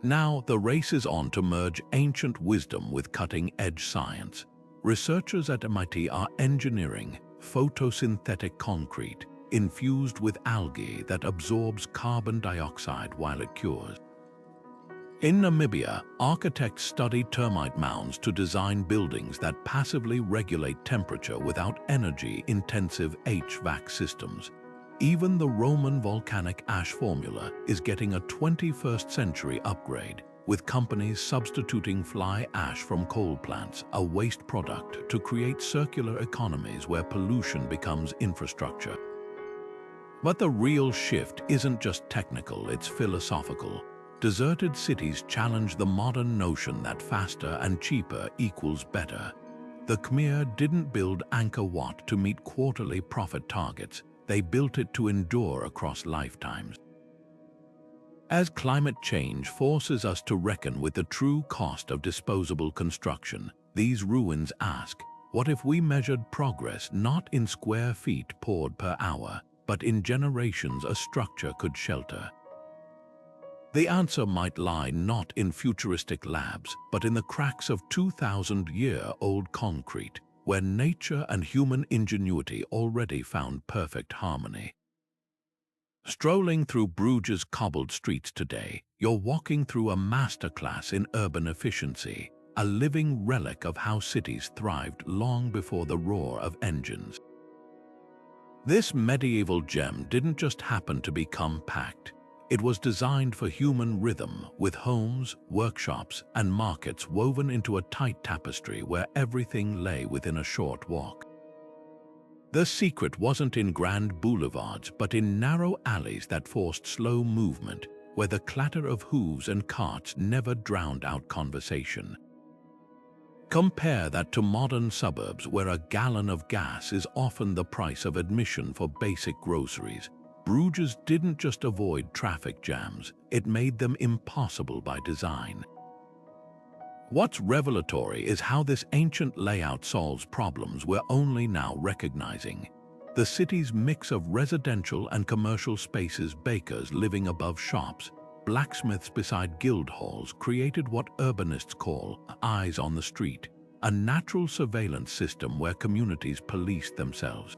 Now the race is on to merge ancient wisdom with cutting-edge science. Researchers at MIT are engineering photosynthetic concrete infused with algae that absorbs carbon dioxide while it cures. In Namibia, architects study termite mounds to design buildings that passively regulate temperature without energy-intensive HVAC systems. Even the Roman volcanic ash formula is getting a 21st century upgrade, with companies substituting fly ash from coal plants, a waste product, to create circular economies where pollution becomes infrastructure. But the real shift isn't just technical, it's philosophical. Deserted cities challenge the modern notion that faster and cheaper equals better. The Khmer didn't build Angkor Wat to meet quarterly profit targets. They built it to endure across lifetimes. As climate change forces us to reckon with the true cost of disposable construction, these ruins ask, what if we measured progress not in square feet poured per hour, but in generations a structure could shelter? The answer might lie not in futuristic labs, but in the cracks of 2,000-year-old concrete, where nature and human ingenuity already found perfect harmony. Strolling through Bruges' cobbled streets today, you're walking through a masterclass in urban efficiency, a living relic of how cities thrived long before the roar of engines. This medieval gem didn't just happen to be compact. It was designed for human rhythm, with homes, workshops, and markets woven into a tight tapestry where everything lay within a short walk. The secret wasn't in grand boulevards, but in narrow alleys that forced slow movement, where the clatter of hooves and carts never drowned out conversation. Compare that to modern suburbs where a gallon of gas is often the price of admission for basic groceries. Bruges didn't just avoid traffic jams, it made them impossible by design. What's revelatory is how this ancient layout solves problems we're only now recognizing. The city's mix of residential and commercial spaces, bakers living above shops, blacksmiths beside guild halls, created what urbanists call eyes on the street, a natural surveillance system where communities policed themselves.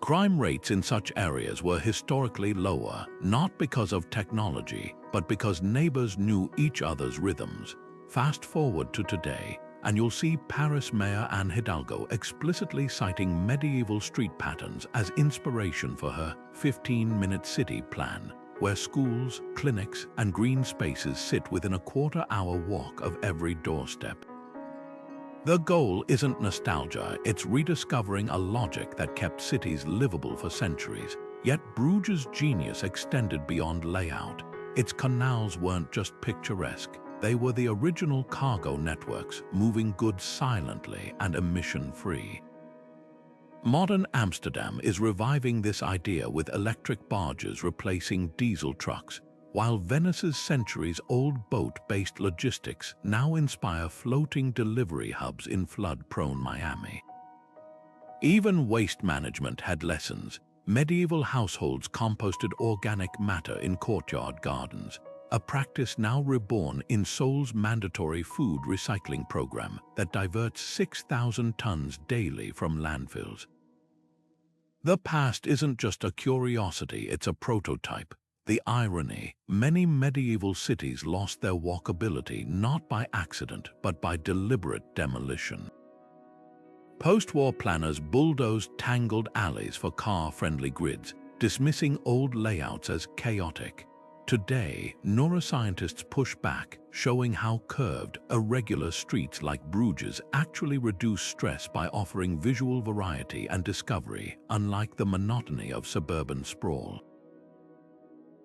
Crime rates in such areas were historically lower, not because of technology, but because neighbors knew each other's rhythms. Fast forward to today, and you'll see Paris Mayor Anne Hidalgo explicitly citing medieval street patterns as inspiration for her 15-minute city plan, where schools, clinics, and green spaces sit within a quarter-hour walk of every doorstep. The goal isn't nostalgia, it's rediscovering a logic that kept cities livable for centuries. Yet Bruges' genius extended beyond layout. Its canals weren't just picturesque, they were the original cargo networks, moving goods silently and emission-free. Modern Amsterdam is reviving this idea with electric barges replacing diesel trucks, while Venice's centuries-old boat-based logistics now inspire floating delivery hubs in flood-prone Miami. Even waste management had lessons. Medieval households composted organic matter in courtyard gardens, a practice now reborn in Seoul's mandatory food recycling program that diverts 6,000 tons daily from landfills. The past isn't just a curiosity, it's a prototype. The irony, many medieval cities lost their walkability not by accident but by deliberate demolition. Post-war planners bulldozed tangled alleys for car-friendly grids, dismissing old layouts as chaotic. Today, neuroscientists push back, showing how curved, irregular streets like Bruges actually reduce stress by offering visual variety and discovery, unlike the monotony of suburban sprawl.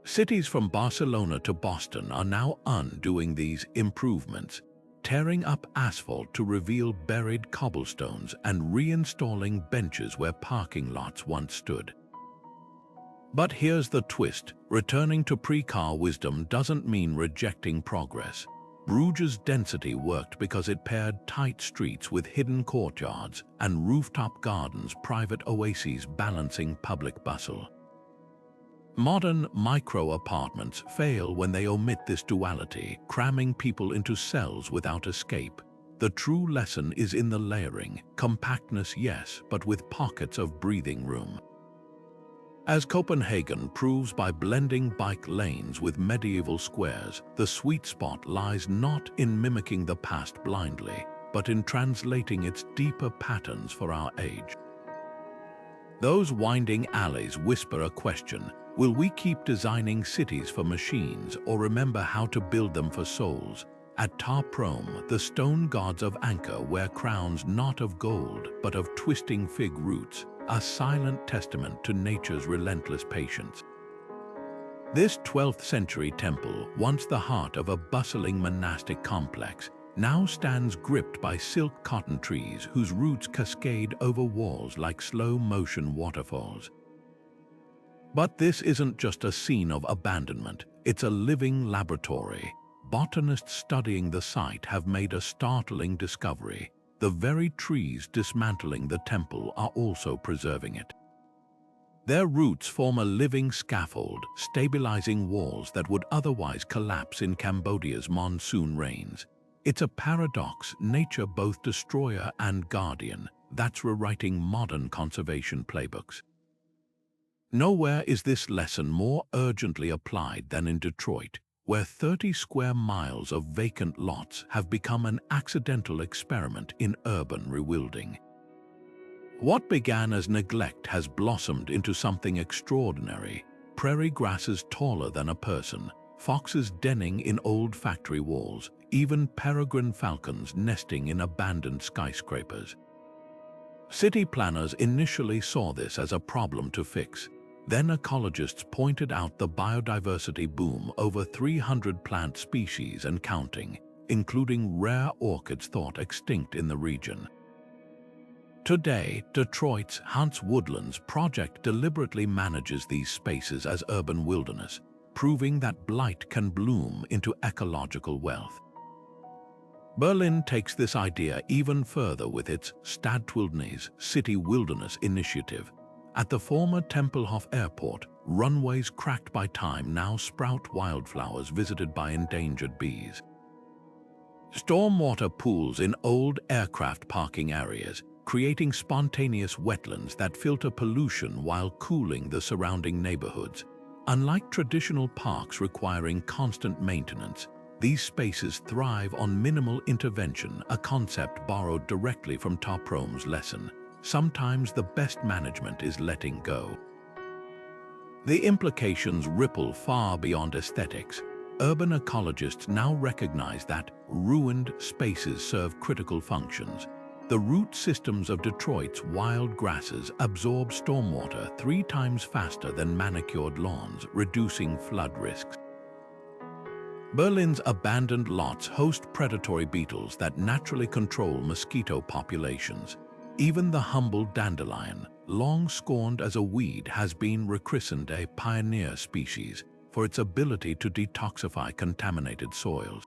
Cities from Barcelona to Boston are now undoing these improvements, tearing up asphalt to reveal buried cobblestones and reinstalling benches where parking lots once stood. But here's the twist: returning to pre-car wisdom doesn't mean rejecting progress. Bruges' density worked because it paired tight streets with hidden courtyards and rooftop gardens, private oases balancing public bustle. Modern micro-apartments fail when they omit this duality, cramming people into cells without escape. The true lesson is in the layering, compactness yes, but with pockets of breathing room. As Copenhagen proves by blending bike lanes with medieval squares, the sweet spot lies not in mimicking the past blindly, but in translating its deeper patterns for our age. Those winding alleys whisper a question: will we keep designing cities for machines or remember how to build them for souls? At Ta Prohm, the stone gods of Angkor wear crowns not of gold but of twisting fig roots, a silent testament to nature's relentless patience. This 12th century temple, once the heart of a bustling monastic complex, now stands gripped by silk cotton trees whose roots cascade over walls like slow-motion waterfalls. But this isn't just a scene of abandonment, it's a living laboratory. Botanists studying the site have made a startling discovery. The very trees dismantling the temple are also preserving it. Their roots form a living scaffold, stabilizing walls that would otherwise collapse in Cambodia's monsoon rains. It's a paradox, nature both destroyer and guardian, that's rewriting modern conservation playbooks. Nowhere is this lesson more urgently applied than in Detroit, where 30 square miles of vacant lots have become an accidental experiment in urban rewilding. What began as neglect has blossomed into something extraordinary: prairie grasses taller than a person, foxes denning in old factory walls, even peregrine falcons nesting in abandoned skyscrapers. City planners initially saw this as a problem to fix. Then ecologists pointed out the biodiversity boom: over 300 plant species and counting, including rare orchids thought extinct in the region. Today, Detroit's Hunts Woodlands project deliberately manages these spaces as urban wilderness, proving that blight can bloom into ecological wealth. Berlin takes this idea even further with its Stadtwildnis City Wilderness initiative. At the former Tempelhof Airport, runways cracked by time now sprout wildflowers visited by endangered bees. Stormwater pools in old aircraft parking areas, creating spontaneous wetlands that filter pollution while cooling the surrounding neighborhoods. Unlike traditional parks requiring constant maintenance, these spaces thrive on minimal intervention, a concept borrowed directly from Ta Prohm's lesson. Sometimes the best management is letting go. The implications ripple far beyond aesthetics. Urban ecologists now recognize that ruined spaces serve critical functions. The root systems of Detroit's wild grasses absorb stormwater 3 times faster than manicured lawns, reducing flood risks. Berlin's abandoned lots host predatory beetles that naturally control mosquito populations. Even the humble dandelion, long scorned as a weed, has been rechristened a pioneer species, for its ability to detoxify contaminated soils.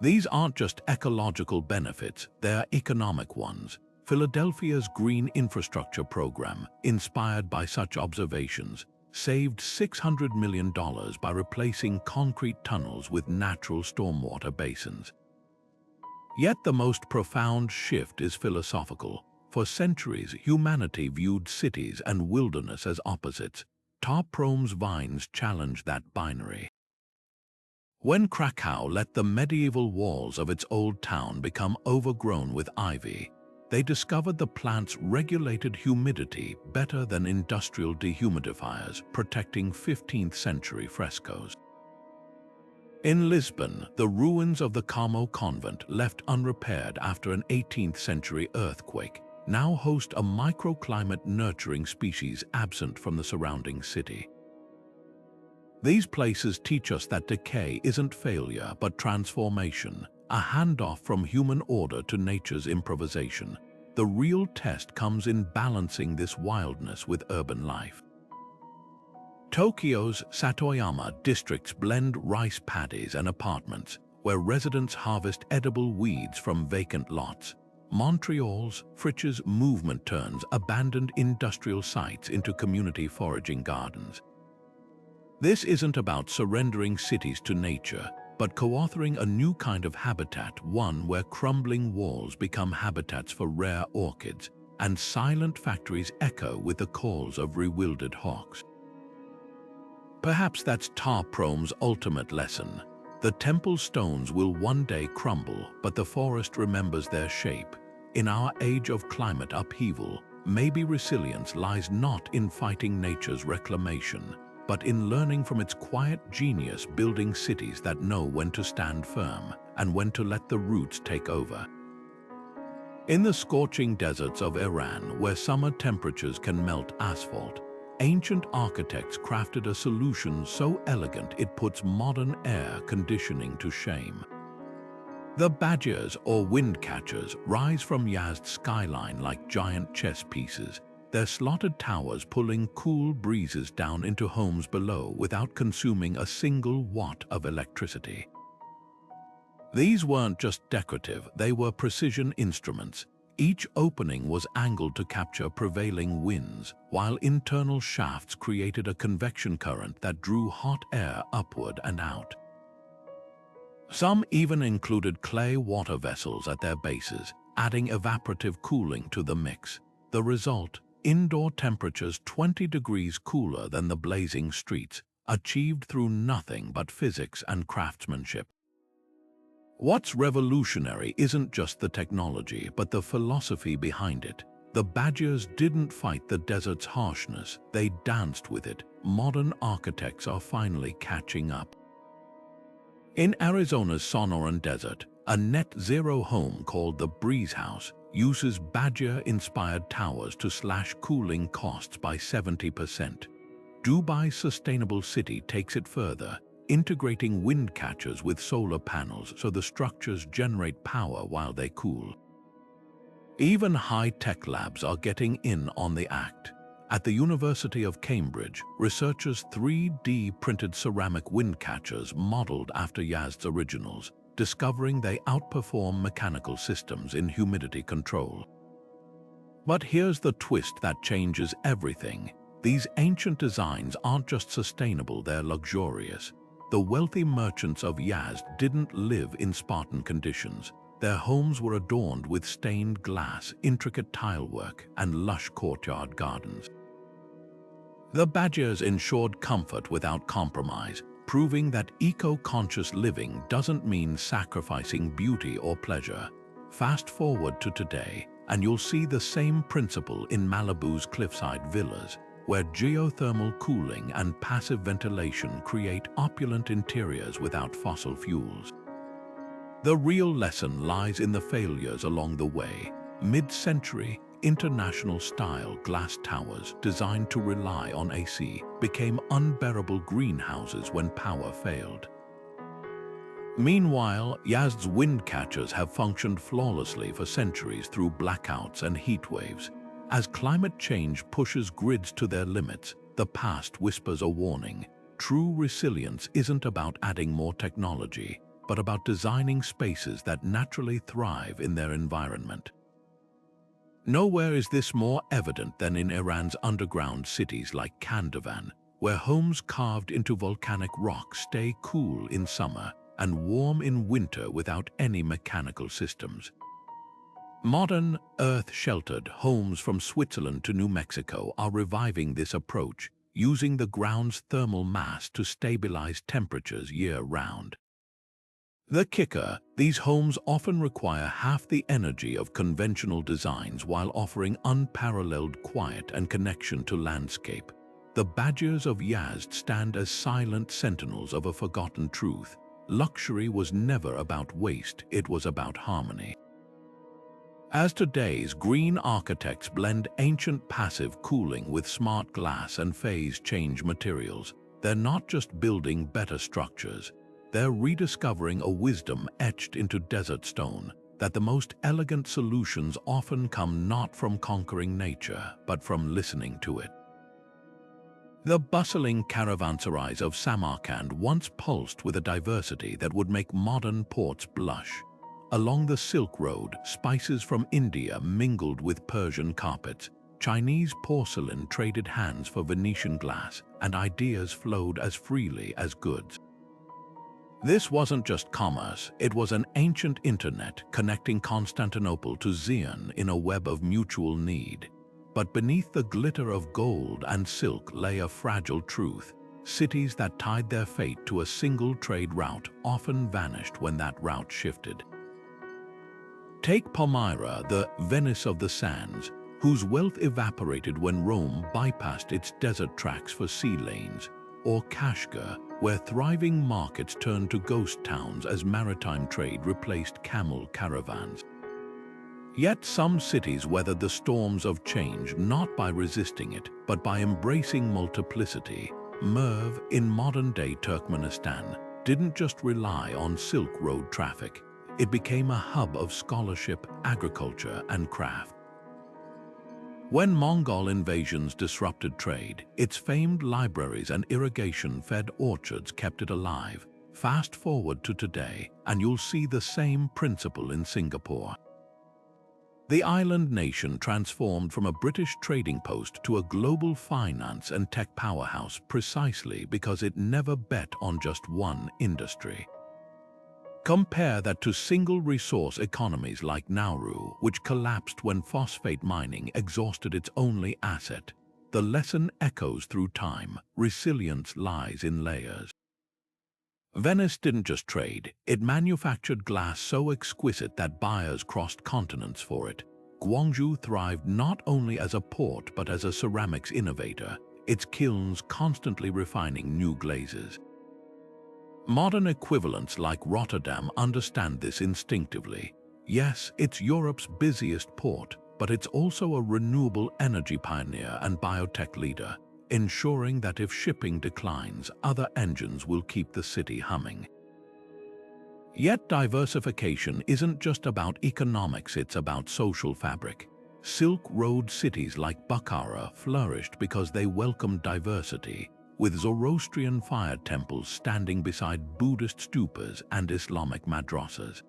These aren't just ecological benefits, they're economic ones. Philadelphia's green infrastructure program, inspired by such observations, saved $600 million by replacing concrete tunnels with natural stormwater basins. Yet the most profound shift is philosophical. For centuries, humanity viewed cities and wilderness as opposites. Tar Prome's vines challenged that binary. When Krakow let the medieval walls of its old town become overgrown with ivy, they discovered the plants regulated humidity better than industrial dehumidifiers, protecting 15th-century frescoes. In Lisbon, the ruins of the Carmo convent, left unrepaired after an 18th-century earthquake, now host a microclimate nurturing species absent from the surrounding city. These places teach us that decay isn't failure but transformation, a handoff from human order to nature's improvisation. The real test comes in balancing this wildness with urban life. Tokyo's Satoyama districts blend rice paddies and apartments, where residents harvest edible weeds from vacant lots. Montreal's Frisch's movement turns abandoned industrial sites into community foraging gardens. This isn't about surrendering cities to nature, but co-authoring a new kind of habitat, one where crumbling walls become habitats for rare orchids, and silent factories echo with the calls of rewilded hawks. Perhaps that's Tar Prome's ultimate lesson. The temple stones will one day crumble, but the forest remembers their shape. In our age of climate upheaval, maybe resilience lies not in fighting nature's reclamation, but in learning from its quiet genius, building cities that know when to stand firm and when to let the roots take over. In the scorching deserts of Iran, where summer temperatures can melt asphalt, ancient architects crafted a solution so elegant it puts modern air conditioning to shame. The badgers, or wind catchers, rise from Yazd's skyline like giant chess pieces, their slotted towers pulling cool breezes down into homes below without consuming a single watt of electricity. These weren't just decorative, they were precision instruments. Each opening was angled to capture prevailing winds, while internal shafts created a convection current that drew hot air upward and out. Some even included clay water vessels at their bases, adding evaporative cooling to the mix. The result: indoor temperatures 20 degrees cooler than the blazing streets, achieved through nothing but physics and craftsmanship. What's revolutionary isn't just the technology, but the philosophy behind it. The badgers didn't fight the desert's harshness, they danced with it. Modern architects are finally catching up. In Arizona's Sonoran Desert, a net-zero home called the Breeze House uses badger-inspired towers to slash cooling costs by 70%. Dubai's sustainable city takes it further, integrating wind catchers with solar panels so the structures generate power while they cool. Even high-tech labs are getting in on the act. At the University of Cambridge, researchers 3D printed ceramic wind catchers modeled after Yazd's originals, discovering they outperform mechanical systems in humidity control. But here's the twist that changes everything. These ancient designs aren't just sustainable, they're luxurious. The wealthy merchants of Yazd didn't live in Spartan conditions. Their homes were adorned with stained glass, intricate tilework, and lush courtyard gardens. The badgers ensured comfort without compromise, proving that eco-conscious living doesn't mean sacrificing beauty or pleasure. Fast forward to today, and you'll see the same principle in Malibu's cliffside villas, where geothermal cooling and passive ventilation create opulent interiors without fossil fuels. The real lesson lies in the failures along the way. Mid-century, international-style glass towers designed to rely on AC became unbearable greenhouses when power failed. Meanwhile, Yazd's wind catchers have functioned flawlessly for centuries through blackouts and heat waves. As climate change pushes grids to their limits, the past whispers a warning. true resilience isn't about adding more technology, but about designing spaces that naturally thrive in their environment. Nowhere is this more evident than in Iran's underground cities like Kandavan, where homes carved into volcanic rock stay cool in summer and warm in winter without any mechanical systems. Modern, earth-sheltered homes from Switzerland to New Mexico are reviving this approach, using the ground's thermal mass to stabilize temperatures year-round. The kicker: these homes often require half the energy of conventional designs while offering unparalleled quiet and connection to landscape. The Badgers of Yazd stand as silent sentinels of a forgotten truth. Luxury was never about waste, it was about harmony. As today's green architects blend ancient passive cooling with smart glass and phase change materials, they're not just building better structures, they're rediscovering a wisdom etched into desert stone, that the most elegant solutions often come not from conquering nature, but from listening to it. The bustling caravanserais of Samarkand once pulsed with a diversity that would make modern ports blush. Along the Silk Road, spices from India mingled with Persian carpets, Chinese porcelain traded hands for Venetian glass, and ideas flowed as freely as goods. This wasn't just commerce, it was an ancient internet connecting Constantinople to Xi'an in a web of mutual need. But beneath the glitter of gold and silk lay a fragile truth. Cities that tied their fate to a single trade route often vanished when that route shifted. Take Palmyra, the Venice of the sands, whose wealth evaporated when Rome bypassed its desert tracks for sea lanes, or Kashgar, where thriving markets turned to ghost towns as maritime trade replaced camel caravans. Yet some cities weathered the storms of change not by resisting it, but by embracing multiplicity. Merv, in modern-day Turkmenistan, didn't just rely on Silk Road traffic. It became a hub of scholarship, agriculture, and craft. When Mongol invasions disrupted trade, its famed libraries and irrigation-fed orchards kept it alive. Fast forward to today, and you'll see the same principle in Singapore. The island nation transformed from a British trading post to a global finance and tech powerhouse precisely because it never bet on just one industry. Compare that to single-resource economies like Nauru, which collapsed when phosphate mining exhausted its only asset. The lesson echoes through time. Resilience lies in layers. Venice didn't just trade, it manufactured glass so exquisite that buyers crossed continents for it. Guangzhou thrived not only as a port but as a ceramics innovator, its kilns constantly refining new glazes. Modern equivalents like Rotterdam understand this instinctively. Yes, it's Europe's busiest port, but it's also a renewable energy pioneer and biotech leader, ensuring that if shipping declines, other engines will keep the city humming. Yet diversification isn't just about economics, it's about social fabric. Silk Road cities like Bukhara flourished because they welcomed diversity, with Zoroastrian fire temples standing beside Buddhist stupas and Islamic madrasas.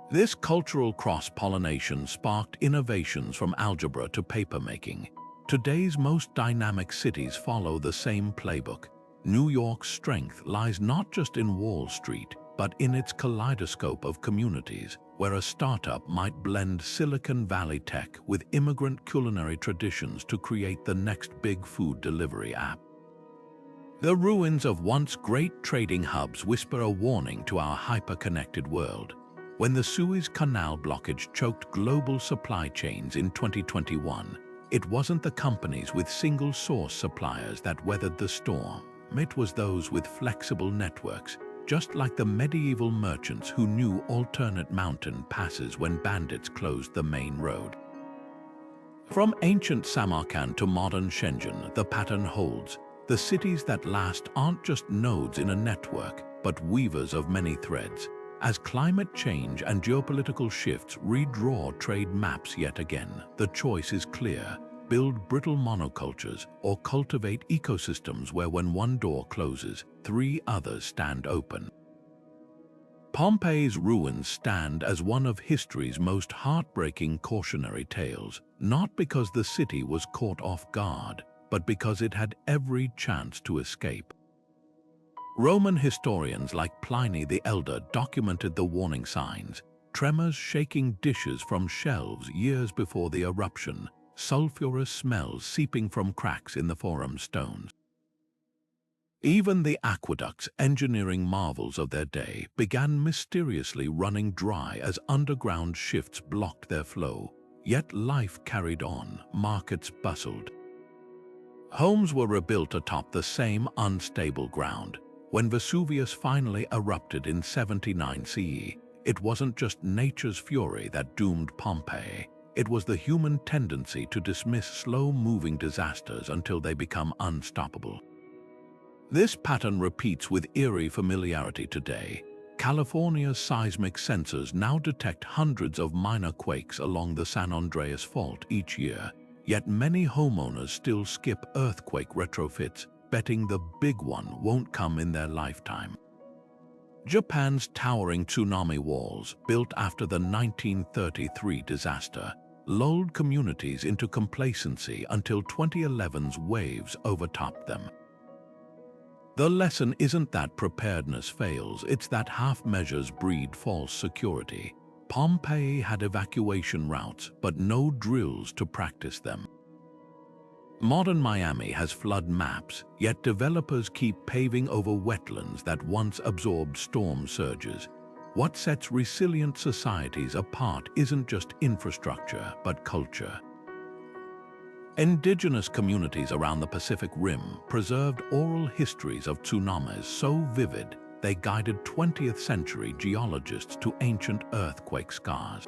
This cultural cross-pollination sparked innovations from algebra to papermaking. Today's most dynamic cities follow the same playbook. New York's strength lies not just in Wall Street, but in its kaleidoscope of communities, where a startup might blend Silicon Valley tech with immigrant culinary traditions to create the next big food delivery app. The ruins of once great trading hubs whisper a warning to our hyper-connected world. When the Suez Canal blockage choked global supply chains in 2021, it wasn't the companies with single-source suppliers that weathered the storm. It was those with flexible networks, just like the medieval merchants who knew alternate mountain passes when bandits closed the main road. From ancient Samarkand to modern Shenzhen, the pattern holds. The cities that last aren't just nodes in a network, but weavers of many threads. As climate change and geopolitical shifts redraw trade maps yet again, the choice is clear. build brittle monocultures, or cultivate ecosystems where when one door closes, 3 others stand open. Pompeii's ruins stand as one of history's most heartbreaking cautionary tales, not because the city was caught off guard, but because it had every chance to escape. Roman historians like Pliny the Elder documented the warning signs: tremors shaking dishes from shelves years before the eruption, sulfurous smells seeping from cracks in the forum stones. Even the aqueducts, engineering marvels of their day, began mysteriously running dry as underground shifts blocked their flow. Yet life carried on, markets bustled. Homes were rebuilt atop the same unstable ground. When Vesuvius finally erupted in 79 CE, it wasn't just nature's fury that doomed Pompeii. It was the human tendency to dismiss slow-moving disasters until they become unstoppable. This pattern repeats with eerie familiarity today. California's seismic sensors now detect hundreds of minor quakes along the San Andreas Fault each year, yet many homeowners still skip earthquake retrofits, betting the big one won't come in their lifetime. Japan's towering tsunami walls, built after the 1933 disaster, lulled communities into complacency until 2011's waves overtopped them. The lesson isn't that preparedness fails, it's that half measures breed false security. Pompeii had evacuation routes, but no drills to practice them. Modern Miami has flood maps, yet developers keep paving over wetlands that once absorbed storm surges. What sets resilient societies apart isn't just infrastructure, but culture. Indigenous communities around the Pacific Rim preserved oral histories of tsunamis so vivid they guided 20th century geologists to ancient earthquake scars.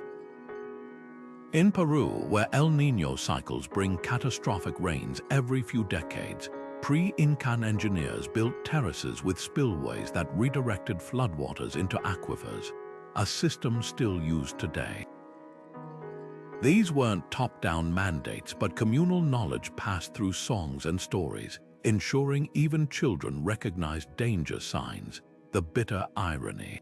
In Peru, where El Niño cycles bring catastrophic rains every few decades, pre-Incan engineers built terraces with spillways that redirected floodwaters into aquifers, a system still used today. These weren't top-down mandates, but communal knowledge passed through songs and stories, ensuring even children recognized danger signs. The bitter irony.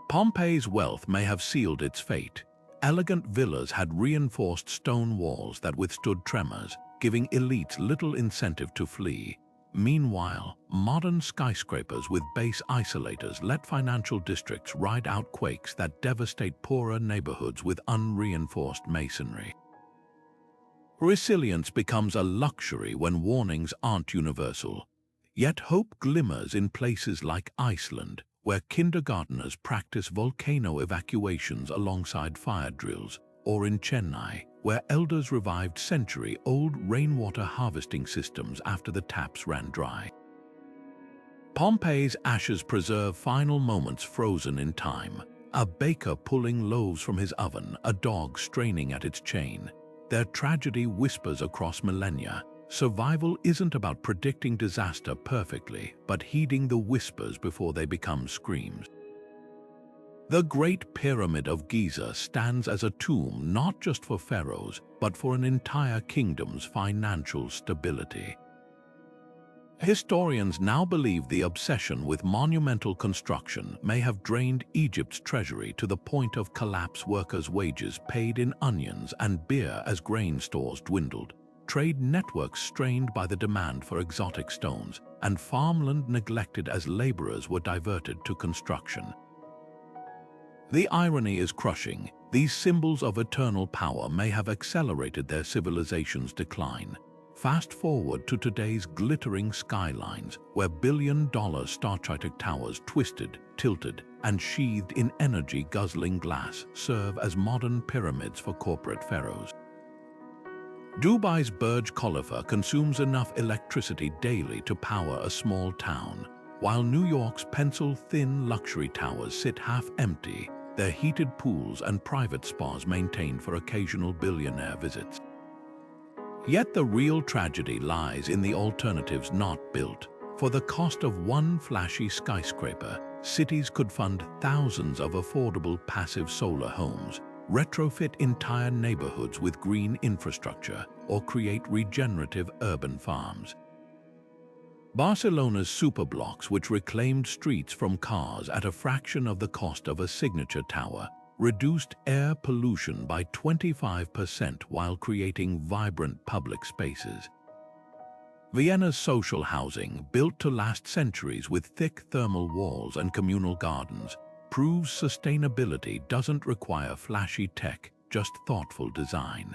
Pompeii's wealth may have sealed its fate. Elegant villas had reinforced stone walls that withstood tremors, giving elites little incentive to flee. Meanwhile, modern skyscrapers with base isolators let financial districts ride out quakes that devastate poorer neighborhoods with unreinforced masonry. Resilience becomes a luxury when warnings aren't universal. Yet hope glimmers in places like Iceland, where kindergarteners practice volcano evacuations alongside fire drills, or in Chennai, where elders revived century-old rainwater harvesting systems after the taps ran dry. Pompeii's ashes preserve final moments frozen in time. A baker pulling loaves from his oven, a dog straining at its chain. Their tragedy whispers across millennia. Survival isn't about predicting disaster perfectly, but heeding the whispers before they become screams. The Great Pyramid of Giza stands as a tomb not just for pharaohs, but for an entire kingdom's financial stability. Historians now believe the obsession with monumental construction may have drained Egypt's treasury to the point of collapse. Workers' wages paid in onions and beer as grain stores dwindled, trade networks strained by the demand for exotic stones, and farmland neglected as laborers were diverted to construction. The irony is crushing. These symbols of eternal power may have accelerated their civilization's decline. Fast forward to today's glittering skylines, where billion-dollar Star-Trek towers twisted, tilted, and sheathed in energy-guzzling glass serve as modern pyramids for corporate pharaohs. Dubai's Burj Khalifa consumes enough electricity daily to power a small town, while New York's pencil-thin luxury towers sit half-empty, their heated pools and private spas maintained for occasional billionaire visits. Yet the real tragedy lies in the alternatives not built. For the cost of one flashy skyscraper, cities could fund thousands of affordable passive solar homes, retrofit entire neighborhoods with green infrastructure, or create regenerative urban farms. Barcelona's superblocks, which reclaimed streets from cars at a fraction of the cost of a signature tower, reduced air pollution by 25% while creating vibrant public spaces. Vienna's social housing, built to last centuries with thick thermal walls and communal gardens, proves sustainability doesn't require flashy tech, just thoughtful design.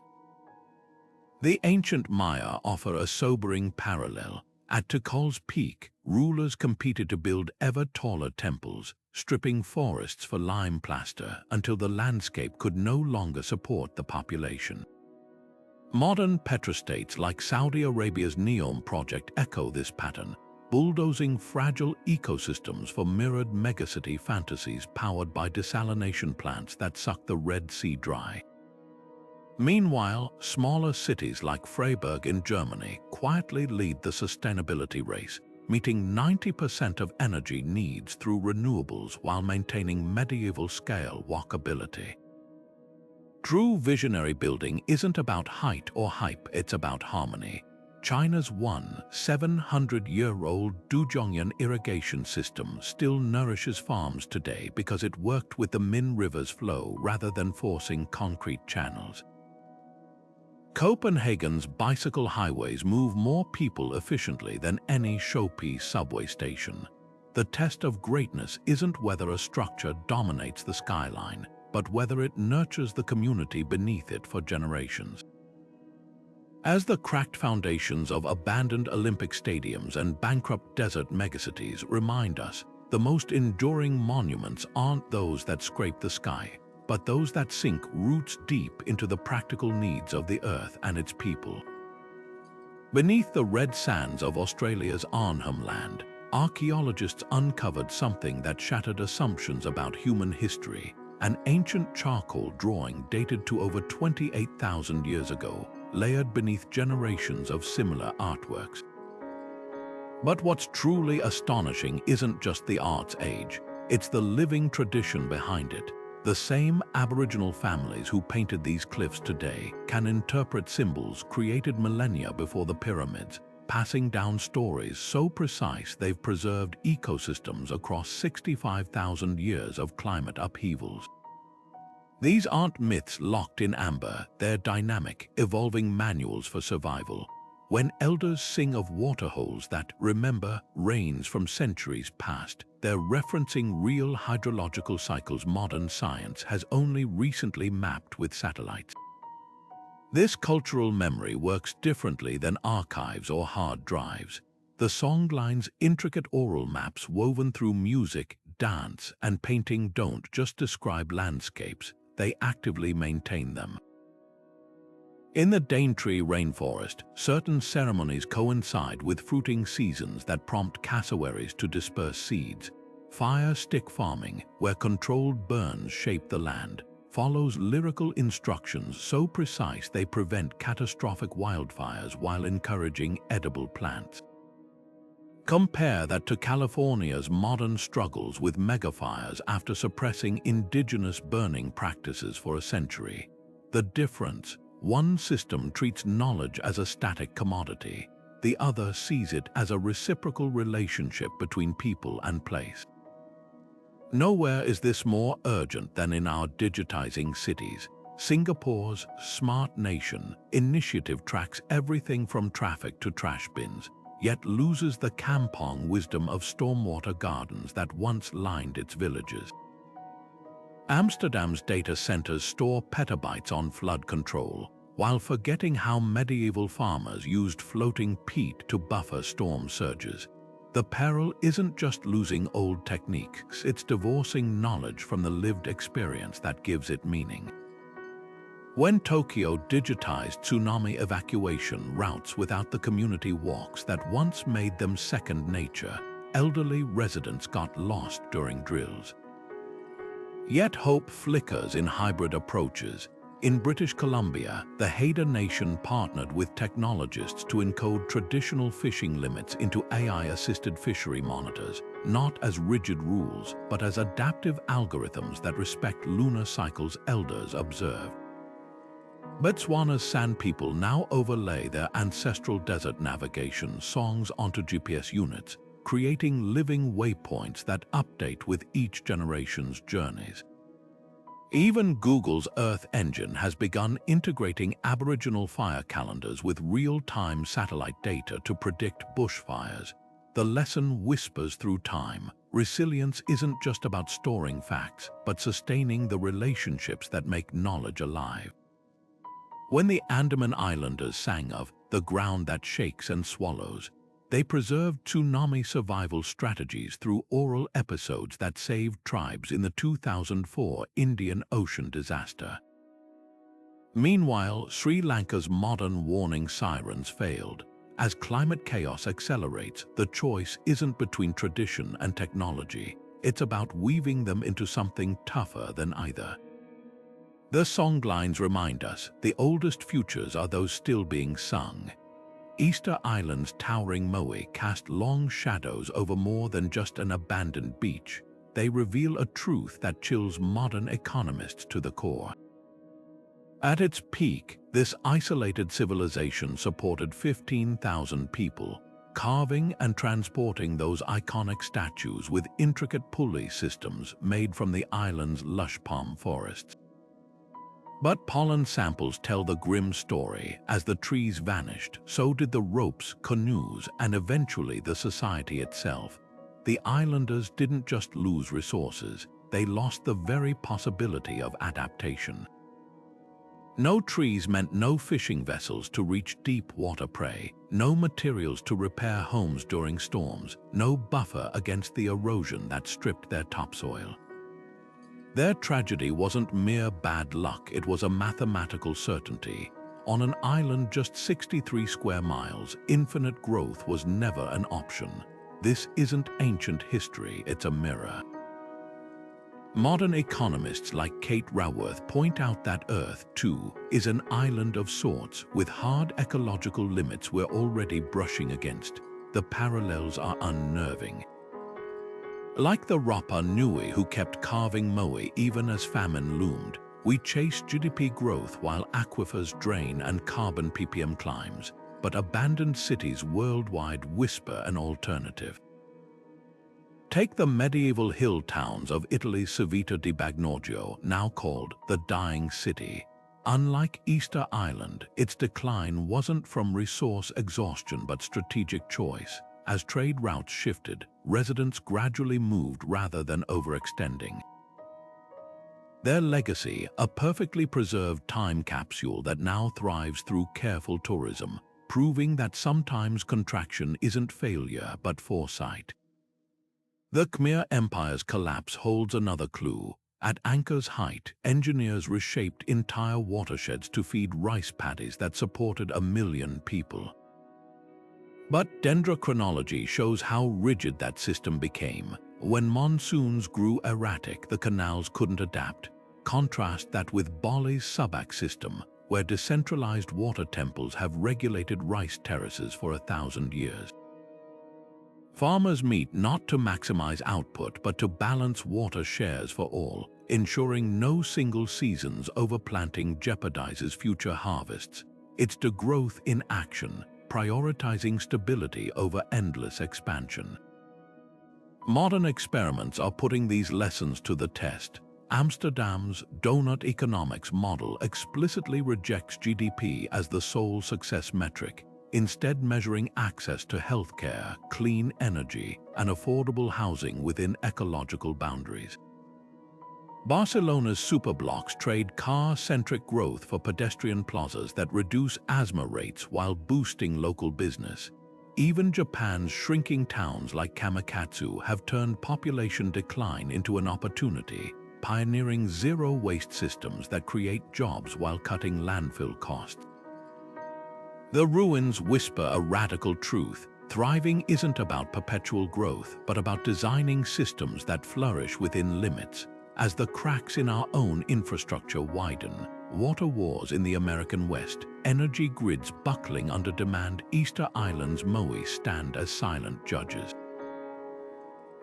The ancient Maya offer a sobering parallel. At Tikol's peak, rulers competed to build ever taller temples, stripping forests for lime plaster until the landscape could no longer support the population. Modern petrostates like Saudi Arabia's NEOM project echo this pattern, bulldozing fragile ecosystems for mirrored megacity fantasies powered by desalination plants that suck the Red Sea dry. Meanwhile, smaller cities like Freiburg in Germany quietly lead the sustainability race, meeting 90% of energy needs through renewables while maintaining medieval-scale walkability. True visionary building isn't about height or hype, it's about harmony. China's 700-year-old Duzhongyan irrigation system still nourishes farms today because it worked with the Min River's flow rather than forcing concrete channels. Copenhagen's bicycle highways move more people efficiently than any showpiece subway station. The test of greatness isn't whether a structure dominates the skyline, but whether it nurtures the community beneath it for generations. As the cracked foundations of abandoned Olympic stadiums and bankrupt desert megacities remind us, the most enduring monuments aren't those that scrape the sky, but those that sink roots deep into the practical needs of the earth and its people. Beneath the red sands of Australia's Arnhem Land, archaeologists uncovered something that shattered assumptions about human history. An ancient charcoal drawing dated to over 28,000 years ago, layered beneath generations of similar artworks. But what's truly astonishing isn't just the art's age, it's the living tradition behind it. The same Aboriginal families who painted these cliffs today can interpret symbols created millennia before the pyramids, passing down stories so precise they've preserved ecosystems across 65,000 years of climate upheavals. These aren't myths locked in amber, they're dynamic, evolving manuals for survival. When elders sing of waterholes that, remember, rains from centuries past, they're referencing real hydrological cycles modern science has only recently mapped with satellites. This cultural memory works differently than archives or hard drives. The songline's intricate oral maps woven through music, dance, and painting don't just describe landscapes, they actively maintain them. In the Daintree rainforest, certain ceremonies coincide with fruiting seasons that prompt cassowaries to disperse seeds. Fire stick farming, where controlled burns shape the land, follows lyrical instructions so precise they prevent catastrophic wildfires while encouraging edible plants. Compare that to California's modern struggles with megafires after suppressing indigenous burning practices for a century. The difference: one system treats knowledge as a static commodity, the other sees it as a reciprocal relationship between people and place. Nowhere is this more urgent than in our digitizing cities. Singapore's Smart Nation initiative tracks everything from traffic to trash bins, yet loses the kampong wisdom of stormwater gardens that once lined its villages. Amsterdam's data centers store petabytes on flood control, while forgetting how medieval farmers used floating peat to buffer storm surges. The peril isn't just losing old techniques, it's divorcing knowledge from the lived experience that gives it meaning. When Tokyo digitized tsunami evacuation routes without the community walks that once made them second nature, elderly residents got lost during drills. Yet hope flickers in hybrid approaches. In British Columbia, the Haida Nation partnered with technologists to encode traditional fishing limits into AI-assisted fishery monitors, not as rigid rules, but as adaptive algorithms that respect lunar cycles elders observed. Botswana's San people now overlay their ancestral desert navigation songs onto GPS units, creating living waypoints that update with each generation's journeys. Even Google's Earth engine has begun integrating Aboriginal fire calendars with real-time satellite data to predict bushfires. The lesson whispers through time. Resilience isn't just about storing facts, but sustaining the relationships that make knowledge alive. When the Andaman Islanders sang of the ground that shakes and swallows, they preserved tsunami survival strategies through oral episodes that saved tribes in the 2004 Indian Ocean disaster. Meanwhile, Sri Lanka's modern warning sirens failed. As climate chaos accelerates, the choice isn't between tradition and technology. It's about weaving them into something tougher than either. The songlines remind us the oldest futures are those still being sung. Easter Island's towering moai cast long shadows over more than just an abandoned beach. They reveal a truth that chills modern economists to the core. At its peak, this isolated civilization supported 15,000 people, carving and transporting those iconic statues with intricate pulley systems made from the island's lush palm forests. But pollen samples tell the grim story. As the trees vanished, so did the ropes, canoes, and eventually the society itself. The islanders didn't just lose resources, they lost the very possibility of adaptation. No trees meant no fishing vessels to reach deep water prey, no materials to repair homes during storms, no buffer against the erosion that stripped their topsoil. Their tragedy wasn't mere bad luck, it was a mathematical certainty. On an island just 63 square miles, infinite growth was never an option. This isn't ancient history, it's a mirror. Modern economists like Kate Raworth point out that Earth, too, is an island of sorts, with hard ecological limits we're already brushing against. The parallels are unnerving. Like the Rapa Nui who kept carving moai even as famine loomed, we chase GDP growth while aquifers drain and carbon ppm climbs, but abandoned cities worldwide whisper an alternative. Take the medieval hill towns of Italy's Civita di Bagnoggio, now called the Dying City. Unlike Easter Island, its decline wasn't from resource exhaustion but strategic choice. As trade routes shifted, residents gradually moved rather than overextending. Their legacy, a perfectly preserved time capsule that now thrives through careful tourism, proving that sometimes contraction isn't failure but foresight. The Khmer Empire's collapse holds another clue. At Angkor's height, engineers reshaped entire watersheds to feed rice paddies that supported 1 million people. But dendrochronology shows how rigid that system became. When monsoons grew erratic, the canals couldn't adapt. Contrast that with Bali's Subak system, where decentralized water temples have regulated rice terraces for 1,000 years. Farmers meet not to maximize output but to balance water shares for all, ensuring no single season's overplanting jeopardizes future harvests. It's degrowth in action, prioritizing stability over endless expansion. Modern experiments are putting these lessons to the test. Amsterdam's donut economics model explicitly rejects GDP as the sole success metric, instead measuring access to healthcare, clean energy, and affordable housing within ecological boundaries. Barcelona's superblocks trade car-centric growth for pedestrian plazas that reduce asthma rates while boosting local business. Even Japan's shrinking towns like Kamakatsu have turned population decline into an opportunity, pioneering zero-waste systems that create jobs while cutting landfill costs. The ruins whisper a radical truth. Thriving isn't about perpetual growth, but about designing systems that flourish within limits. As the cracks in our own infrastructure widen, water wars in the American West, energy grids buckling under demand, Easter Island's moai stand as silent judges.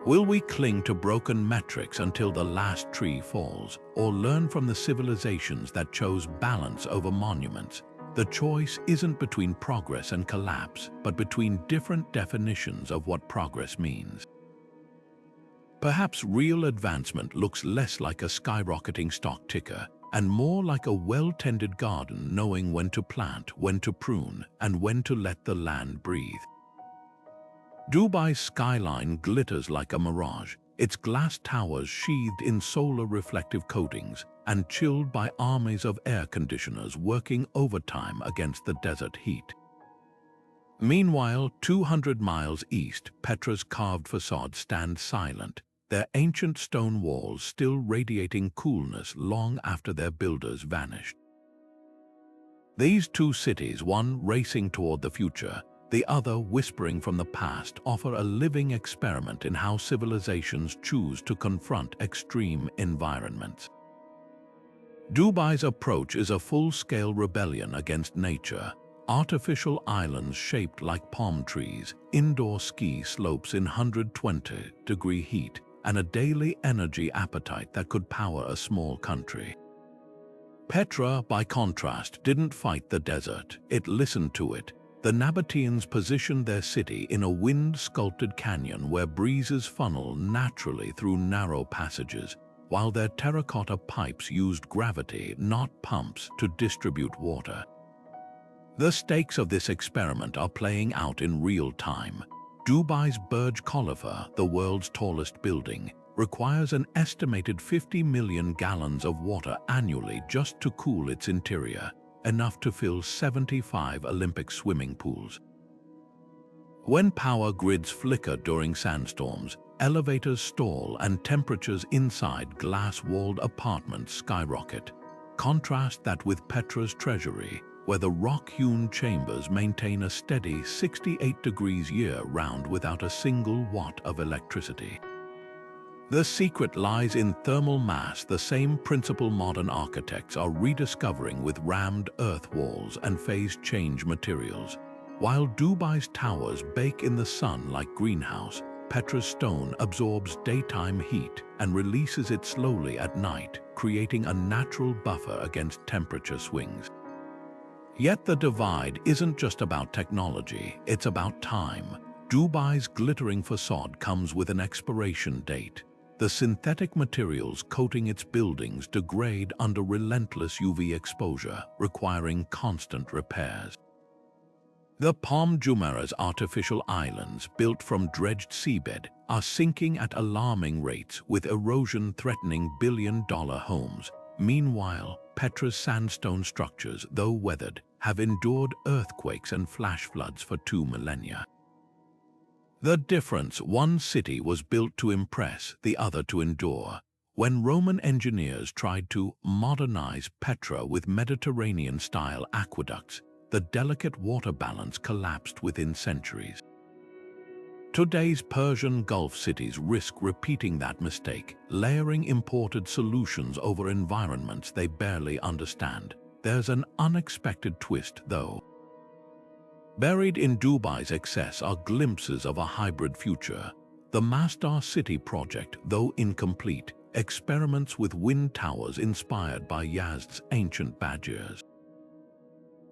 Will we cling to broken metrics until the last tree falls, or learn from the civilizations that chose balance over monuments? The choice isn't between progress and collapse, but between different definitions of what progress means. Perhaps real advancement looks less like a skyrocketing stock ticker and more like a well-tended garden knowing when to plant, when to prune, and when to let the land breathe. Dubai's skyline glitters like a mirage, its glass towers sheathed in solar reflective coatings and chilled by armies of air conditioners working overtime against the desert heat. Meanwhile, 200 miles east, Petra's carved facade stands silent, their ancient stone walls still radiating coolness long after their builders vanished. These two cities, one racing toward the future, the other whispering from the past, offer a living experiment in how civilizations choose to confront extreme environments. Dubai's approach is a full-scale rebellion against nature. Artificial islands shaped like palm trees, indoor ski slopes in 120-degree heat, and a daily energy appetite that could power a small country. Petra, by contrast, didn't fight the desert, it listened to it. The Nabateans positioned their city in a wind-sculpted canyon where breezes funnel naturally through narrow passages, while their terracotta pipes used gravity, not pumps, to distribute water. The stakes of this experiment are playing out in real time. Dubai's Burj Khalifa, the world's tallest building, requires an estimated 50 million gallons of water annually just to cool its interior, enough to fill 75 Olympic swimming pools. When power grids flicker during sandstorms, elevators stall and temperatures inside glass-walled apartments skyrocket. Contrast that with Petra's treasury, where the rock-hewn chambers maintain a steady 68 degrees year-round without a single watt of electricity. The secret lies in thermal mass, the same principle modern architects are rediscovering with rammed earth walls and phase-change materials. While Dubai's towers bake in the sun like greenhouse, Petra's stone absorbs daytime heat and releases it slowly at night, creating a natural buffer against temperature swings. Yet the divide isn't just about technology, it's about time. Dubai's glittering facade comes with an expiration date. The synthetic materials coating its buildings degrade under relentless UV exposure, requiring constant repairs. The Palm Jumeirah's artificial islands, built from dredged seabed, are sinking at alarming rates, with erosion threatening billion-dollar homes. Meanwhile, Petra's sandstone structures, though weathered, have endured earthquakes and flash floods for 2 millennia. The difference: one city was built to impress, the other to endure. When Roman engineers tried to modernize Petra with Mediterranean-style aqueducts, the delicate water balance collapsed within centuries. Today's Persian Gulf cities risk repeating that mistake, layering imported solutions over environments they barely understand. There's an unexpected twist, though. Buried in Dubai's excess are glimpses of a hybrid future. The Masdar City project, though incomplete, experiments with wind towers inspired by Yazd's ancient badgers.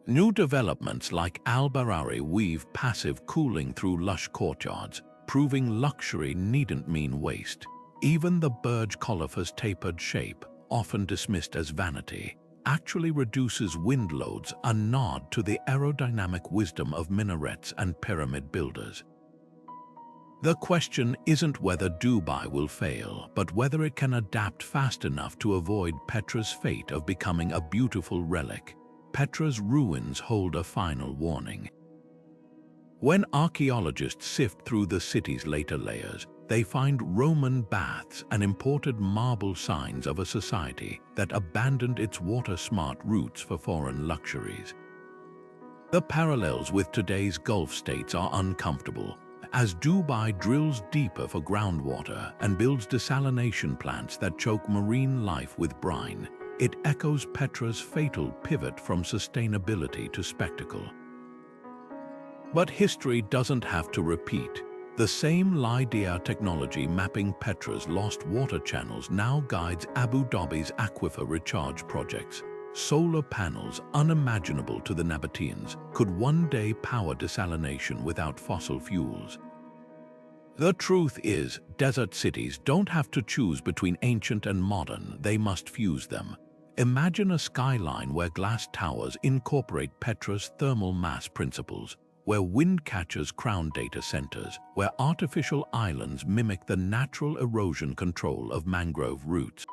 New developments like Al-Barari weave passive cooling through lush courtyards, proving luxury needn't mean waste. Even the Burj Khalifa's tapered shape, often dismissed as vanity, actually reduces wind loads, a nod to the aerodynamic wisdom of minarets and pyramid builders. The question isn't whether Dubai will fail, but whether it can adapt fast enough to avoid Petra's fate of becoming a beautiful relic. Petra's ruins hold a final warning. When archaeologists sift through the city's later layers, they find Roman baths and imported marble signs of a society that abandoned its water-smart roots for foreign luxuries. The parallels with today's Gulf states are uncomfortable. As Dubai drills deeper for groundwater and builds desalination plants that choke marine life with brine, it echoes Petra's fatal pivot from sustainability to spectacle. But history doesn't have to repeat. The same LiDAR technology mapping Petra's lost water channels now guides Abu Dhabi's aquifer recharge projects. Solar panels, unimaginable to the Nabateans, could one day power desalination without fossil fuels. The truth is, desert cities don't have to choose between ancient and modern, they must fuse them. Imagine a skyline where glass towers incorporate Petra's thermal mass principles, where wind catchers crown data centers, where artificial islands mimic the natural erosion control of mangrove roots.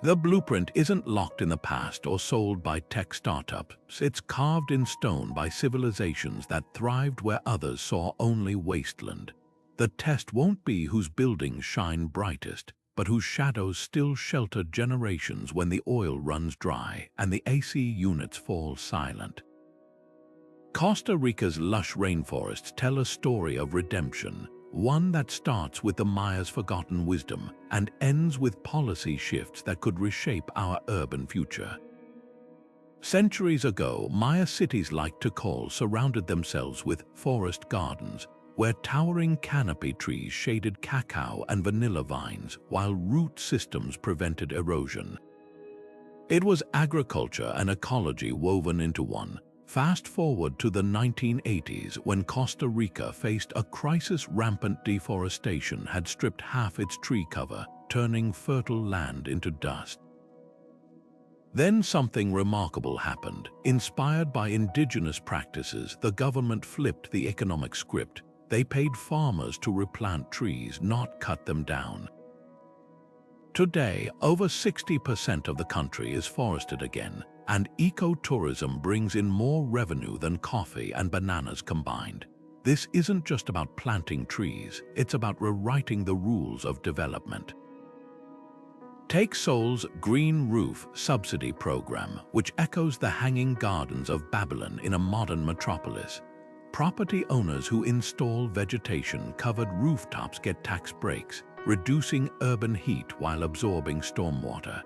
The blueprint isn't locked in the past or sold by tech startups, it's carved in stone by civilizations that thrived where others saw only wasteland. The test won't be whose buildings shine brightest, but whose shadows still shelter generations when the oil runs dry and the AC units fall silent. Costa Rica's lush rainforests tell a story of redemption, one that starts with the Maya's forgotten wisdom and ends with policy shifts that could reshape our urban future. Centuries ago, Maya cities like Tikal surrounded themselves with forest gardens, where towering canopy trees shaded cacao and vanilla vines, while root systems prevented erosion. It was agriculture and ecology woven into one. Fast forward to the 1980s, when Costa Rica faced a crisis. Rampant deforestation had stripped half its tree cover, turning fertile land into dust. Then something remarkable happened. Inspired by indigenous practices, the government flipped the economic script. They paid farmers to replant trees, not cut them down. Today, over 60% of the country is forested again, and ecotourism brings in more revenue than coffee and bananas combined. This isn't just about planting trees, it's about rewriting the rules of development. Take Seoul's Green Roof Subsidy Program, which echoes the hanging gardens of Babylon in a modern metropolis. Property owners who install vegetation-covered rooftops get tax breaks, reducing urban heat while absorbing stormwater.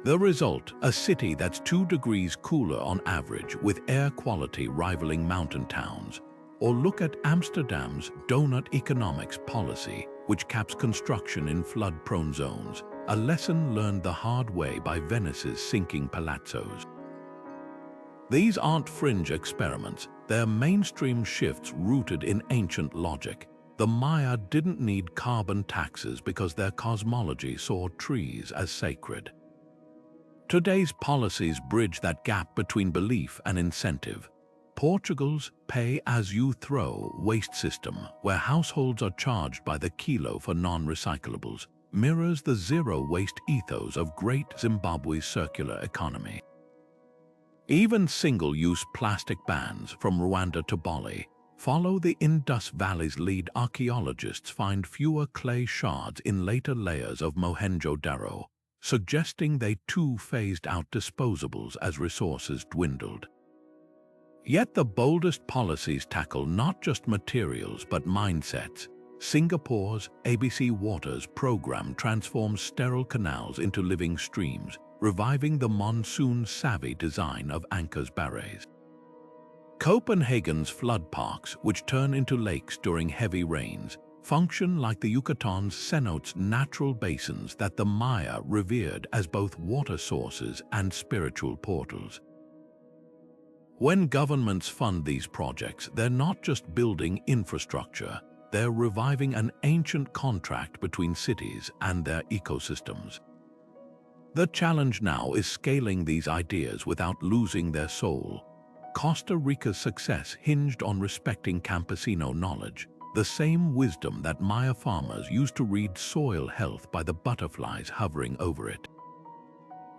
The result, a city that's 2 degrees cooler on average, with air quality rivaling mountain towns. Or look at Amsterdam's donut economics policy, which caps construction in flood-prone zones, a lesson learned the hard way by Venice's sinking palazzos. These aren't fringe experiments, they're mainstream shifts rooted in ancient logic. The Maya didn't need carbon taxes because their cosmology saw trees as sacred. Today's policies bridge that gap between belief and incentive. Portugal's pay-as-you-throw waste system, where households are charged by the kilo for non-recyclables, mirrors the zero-waste ethos of Great Zimbabwe's circular economy. Even single-use plastic bans, from Rwanda to Bali, follow the Indus Valley's lead. Archaeologists find fewer clay shards in later layers of Mohenjo-Daro, suggesting they too phased out disposables as resources dwindled. Yet the boldest policies tackle not just materials but mindsets. Singapore's ABC Waters program transforms sterile canals into living streams, reviving the monsoon-savvy design of Angkor's barrays. Copenhagen's flood parks, which turn into lakes during heavy rains, function like the Yucatan's cenotes, natural basins that the Maya revered as both water sources and spiritual portals. When governments fund these projects, they're not just building infrastructure, they're reviving an ancient contract between cities and their ecosystems. The challenge now is scaling these ideas without losing their soul. Costa Rica's success hinged on respecting campesino knowledge, the same wisdom that Maya farmers used to read soil health by the butterflies hovering over it.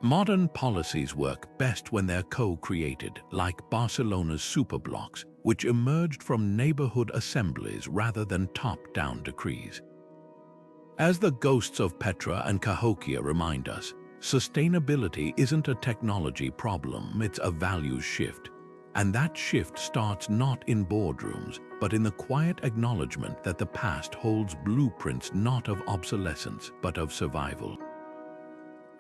Modern policies work best when they're co-created, like Barcelona's superblocks, which emerged from neighborhood assemblies rather than top-down decrees. As the ghosts of Petra and Cahokia remind us, sustainability isn't a technology problem, it's a values shift. And that shift starts not in boardrooms, but in the quiet acknowledgement that the past holds blueprints not of obsolescence, but of survival.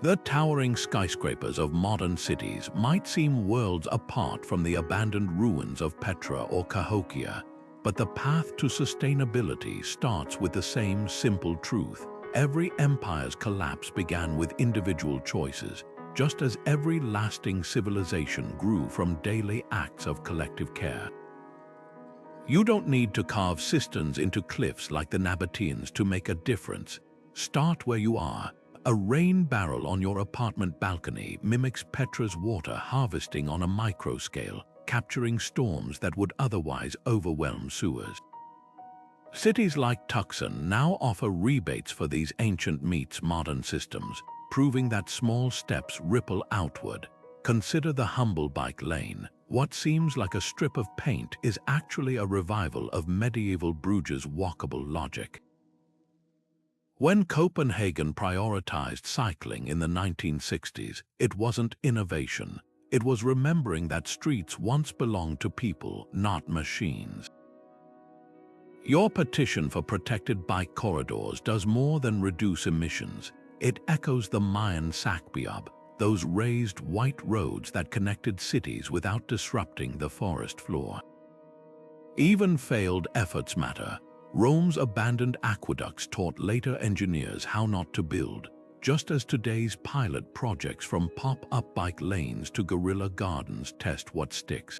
The towering skyscrapers of modern cities might seem worlds apart from the abandoned ruins of Petra or Cahokia, But the path to sustainability starts with the same simple truth. Every empire's collapse began with individual choices, just as every lasting civilization grew from daily acts of collective care. You don't need to carve cisterns into cliffs like the Nabateans to make a difference. Start where you are. A rain barrel on your apartment balcony mimics Petra's water harvesting on a micro scale, capturing storms that would otherwise overwhelm sewers. Cities like Tucson now offer rebates for these ancient meets modern systems, proving that small steps ripple outward. Consider the humble bike lane. What seems like a strip of paint is actually a revival of medieval Bruges walkable logic. When Copenhagen prioritized cycling in the 1960s, it wasn't innovation. It was remembering that streets once belonged to people, not machines. Your petition for protected bike corridors does more than reduce emissions. It echoes the Mayan Sakbiab, those raised white roads that connected cities without disrupting the forest floor. Even failed efforts matter. Rome's abandoned aqueducts taught later engineers how not to build, just as today's pilot projects from pop-up bike lanes to guerrilla gardens test what sticks.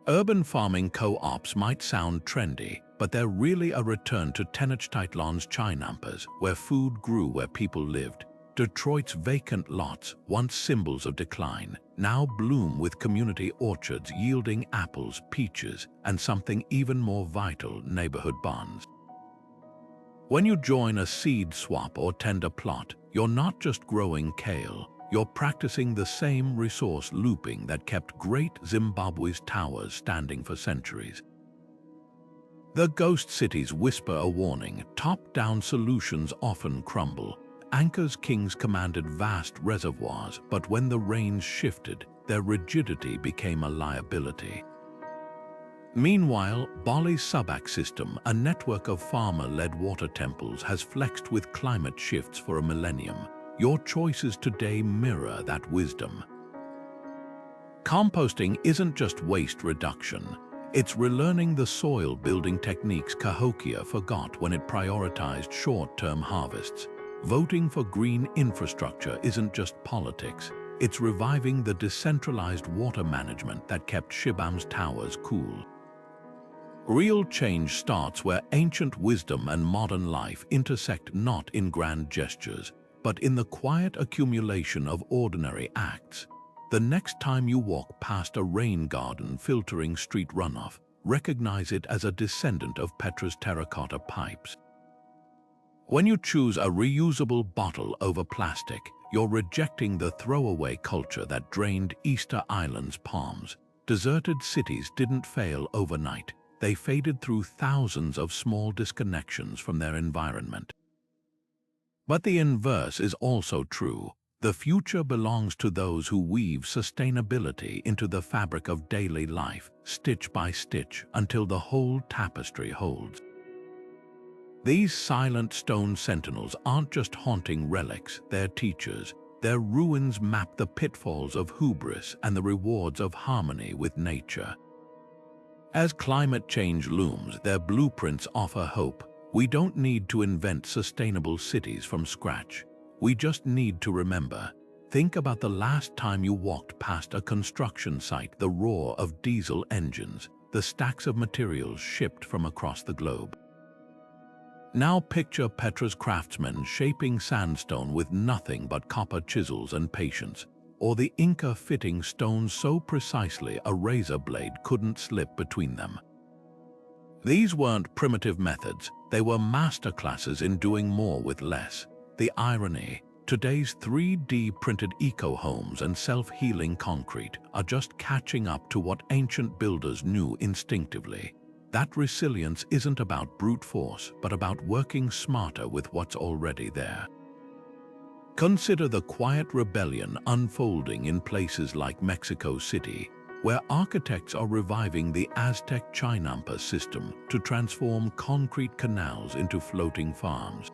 Urban farming co-ops might sound trendy, but they're really a return to Tenochtitlan's Chinampas, where food grew where people lived. Detroit's vacant lots, once symbols of decline, now bloom with community orchards yielding apples, peaches, and something even more vital, neighborhood bonds. When you join a seed swap or tend a plot, you're not just growing kale, you're practicing the same resource looping that kept Great Zimbabwe's towers standing for centuries. The ghost cities whisper a warning. Top-down solutions often crumble. Angkor's kings commanded vast reservoirs, but when the rains shifted, their rigidity became a liability. Meanwhile, Bali's Subak system, a network of farmer-led water temples, has flexed with climate shifts for a millennium. Your choices today mirror that wisdom. Composting isn't just waste reduction. It's relearning the soil-building techniques Cahokia forgot when it prioritized short-term harvests. Voting for green infrastructure isn't just politics. It's reviving the decentralized water management that kept Shibam's towers cool. Real change starts where ancient wisdom and modern life intersect, not in grand gestures, but in the quiet accumulation of ordinary acts. The next time you walk past a rain garden filtering street runoff, recognize it as a descendant of Petra's terracotta pipes. When you choose a reusable bottle over plastic, you're rejecting the throwaway culture that drained Easter Island's palms. Deserted cities didn't fail overnight. They faded through thousands of small disconnections from their environment. But the inverse is also true. The future belongs to those who weave sustainability into the fabric of daily life, stitch by stitch, until the whole tapestry holds. These silent stone sentinels aren't just haunting relics, they're teachers. Their ruins map the pitfalls of hubris and the rewards of harmony with nature. As climate change looms, their blueprints offer hope. We don't need to invent sustainable cities from scratch. We just need to remember. Think about the last time you walked past a construction site, the roar of diesel engines, the stacks of materials shipped from across the globe. Now picture Petra's craftsmen shaping sandstone with nothing but copper chisels and patience, or the Inca fitting stones so precisely a razor blade couldn't slip between them. These weren't primitive methods, they were masterclasses in doing more with less. The irony, today's 3D printed eco-homes and self-healing concrete are just catching up to what ancient builders knew instinctively. That resilience isn't about brute force, but about working smarter with what's already there. Consider the quiet rebellion unfolding in places like Mexico City, where architects are reviving the Aztec Chinampa system to transform concrete canals into floating farms.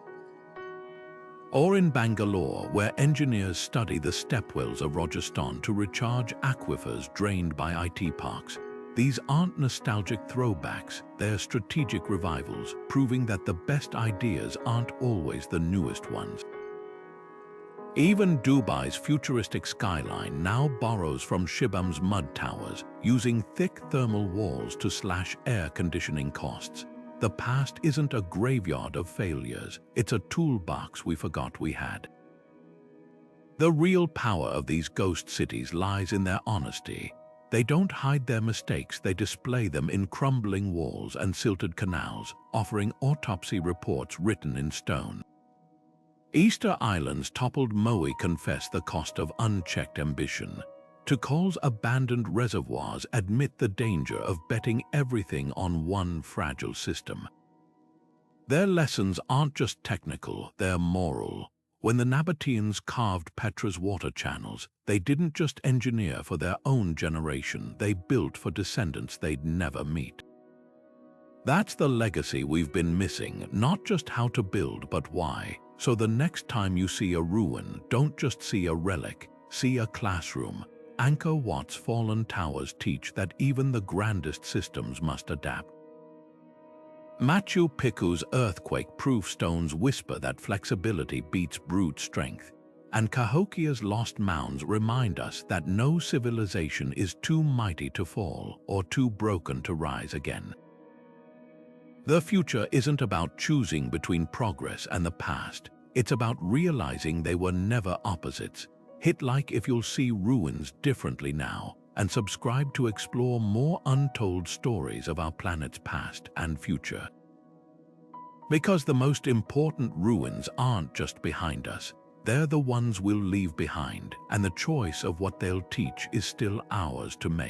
Or in Bangalore, where engineers study the stepwells of Rajasthan to recharge aquifers drained by IT parks. These aren't nostalgic throwbacks, they're strategic revivals, proving that the best ideas aren't always the newest ones. Even Dubai's futuristic skyline now borrows from Shibam's mud towers, using thick thermal walls to slash air conditioning costs. The past isn't a graveyard of failures, it's a toolbox we forgot we had. The real power of these ghost cities lies in their honesty. They don't hide their mistakes, they display them in crumbling walls and silted canals, offering autopsy reports written in stone. Easter Island's toppled Maui confess the cost of unchecked ambition. Tukol's abandoned reservoirs admit the danger of betting everything on one fragile system. Their lessons aren't just technical, they're moral. When the Nabateans carved Petra's water channels, they didn't just engineer for their own generation, they built for descendants they'd never meet. That's the legacy we've been missing, not just how to build, but why. So the next time you see a ruin, don't just see a relic, see a classroom. Angkor Wat's fallen towers teach that even the grandest systems must adapt. Machu Picchu's earthquake-proof stones whisper that flexibility beats brute strength, and Cahokia's lost mounds remind us that no civilization is too mighty to fall or too broken to rise again. The future isn't about choosing between progress and the past. It's about realizing they were never opposites. Hit like if you'll see ruins differently now, and subscribe to explore more untold stories of our planet's past and future. Because the most important ruins aren't just behind us, they're the ones we'll leave behind, and the choice of what they'll teach is still ours to make.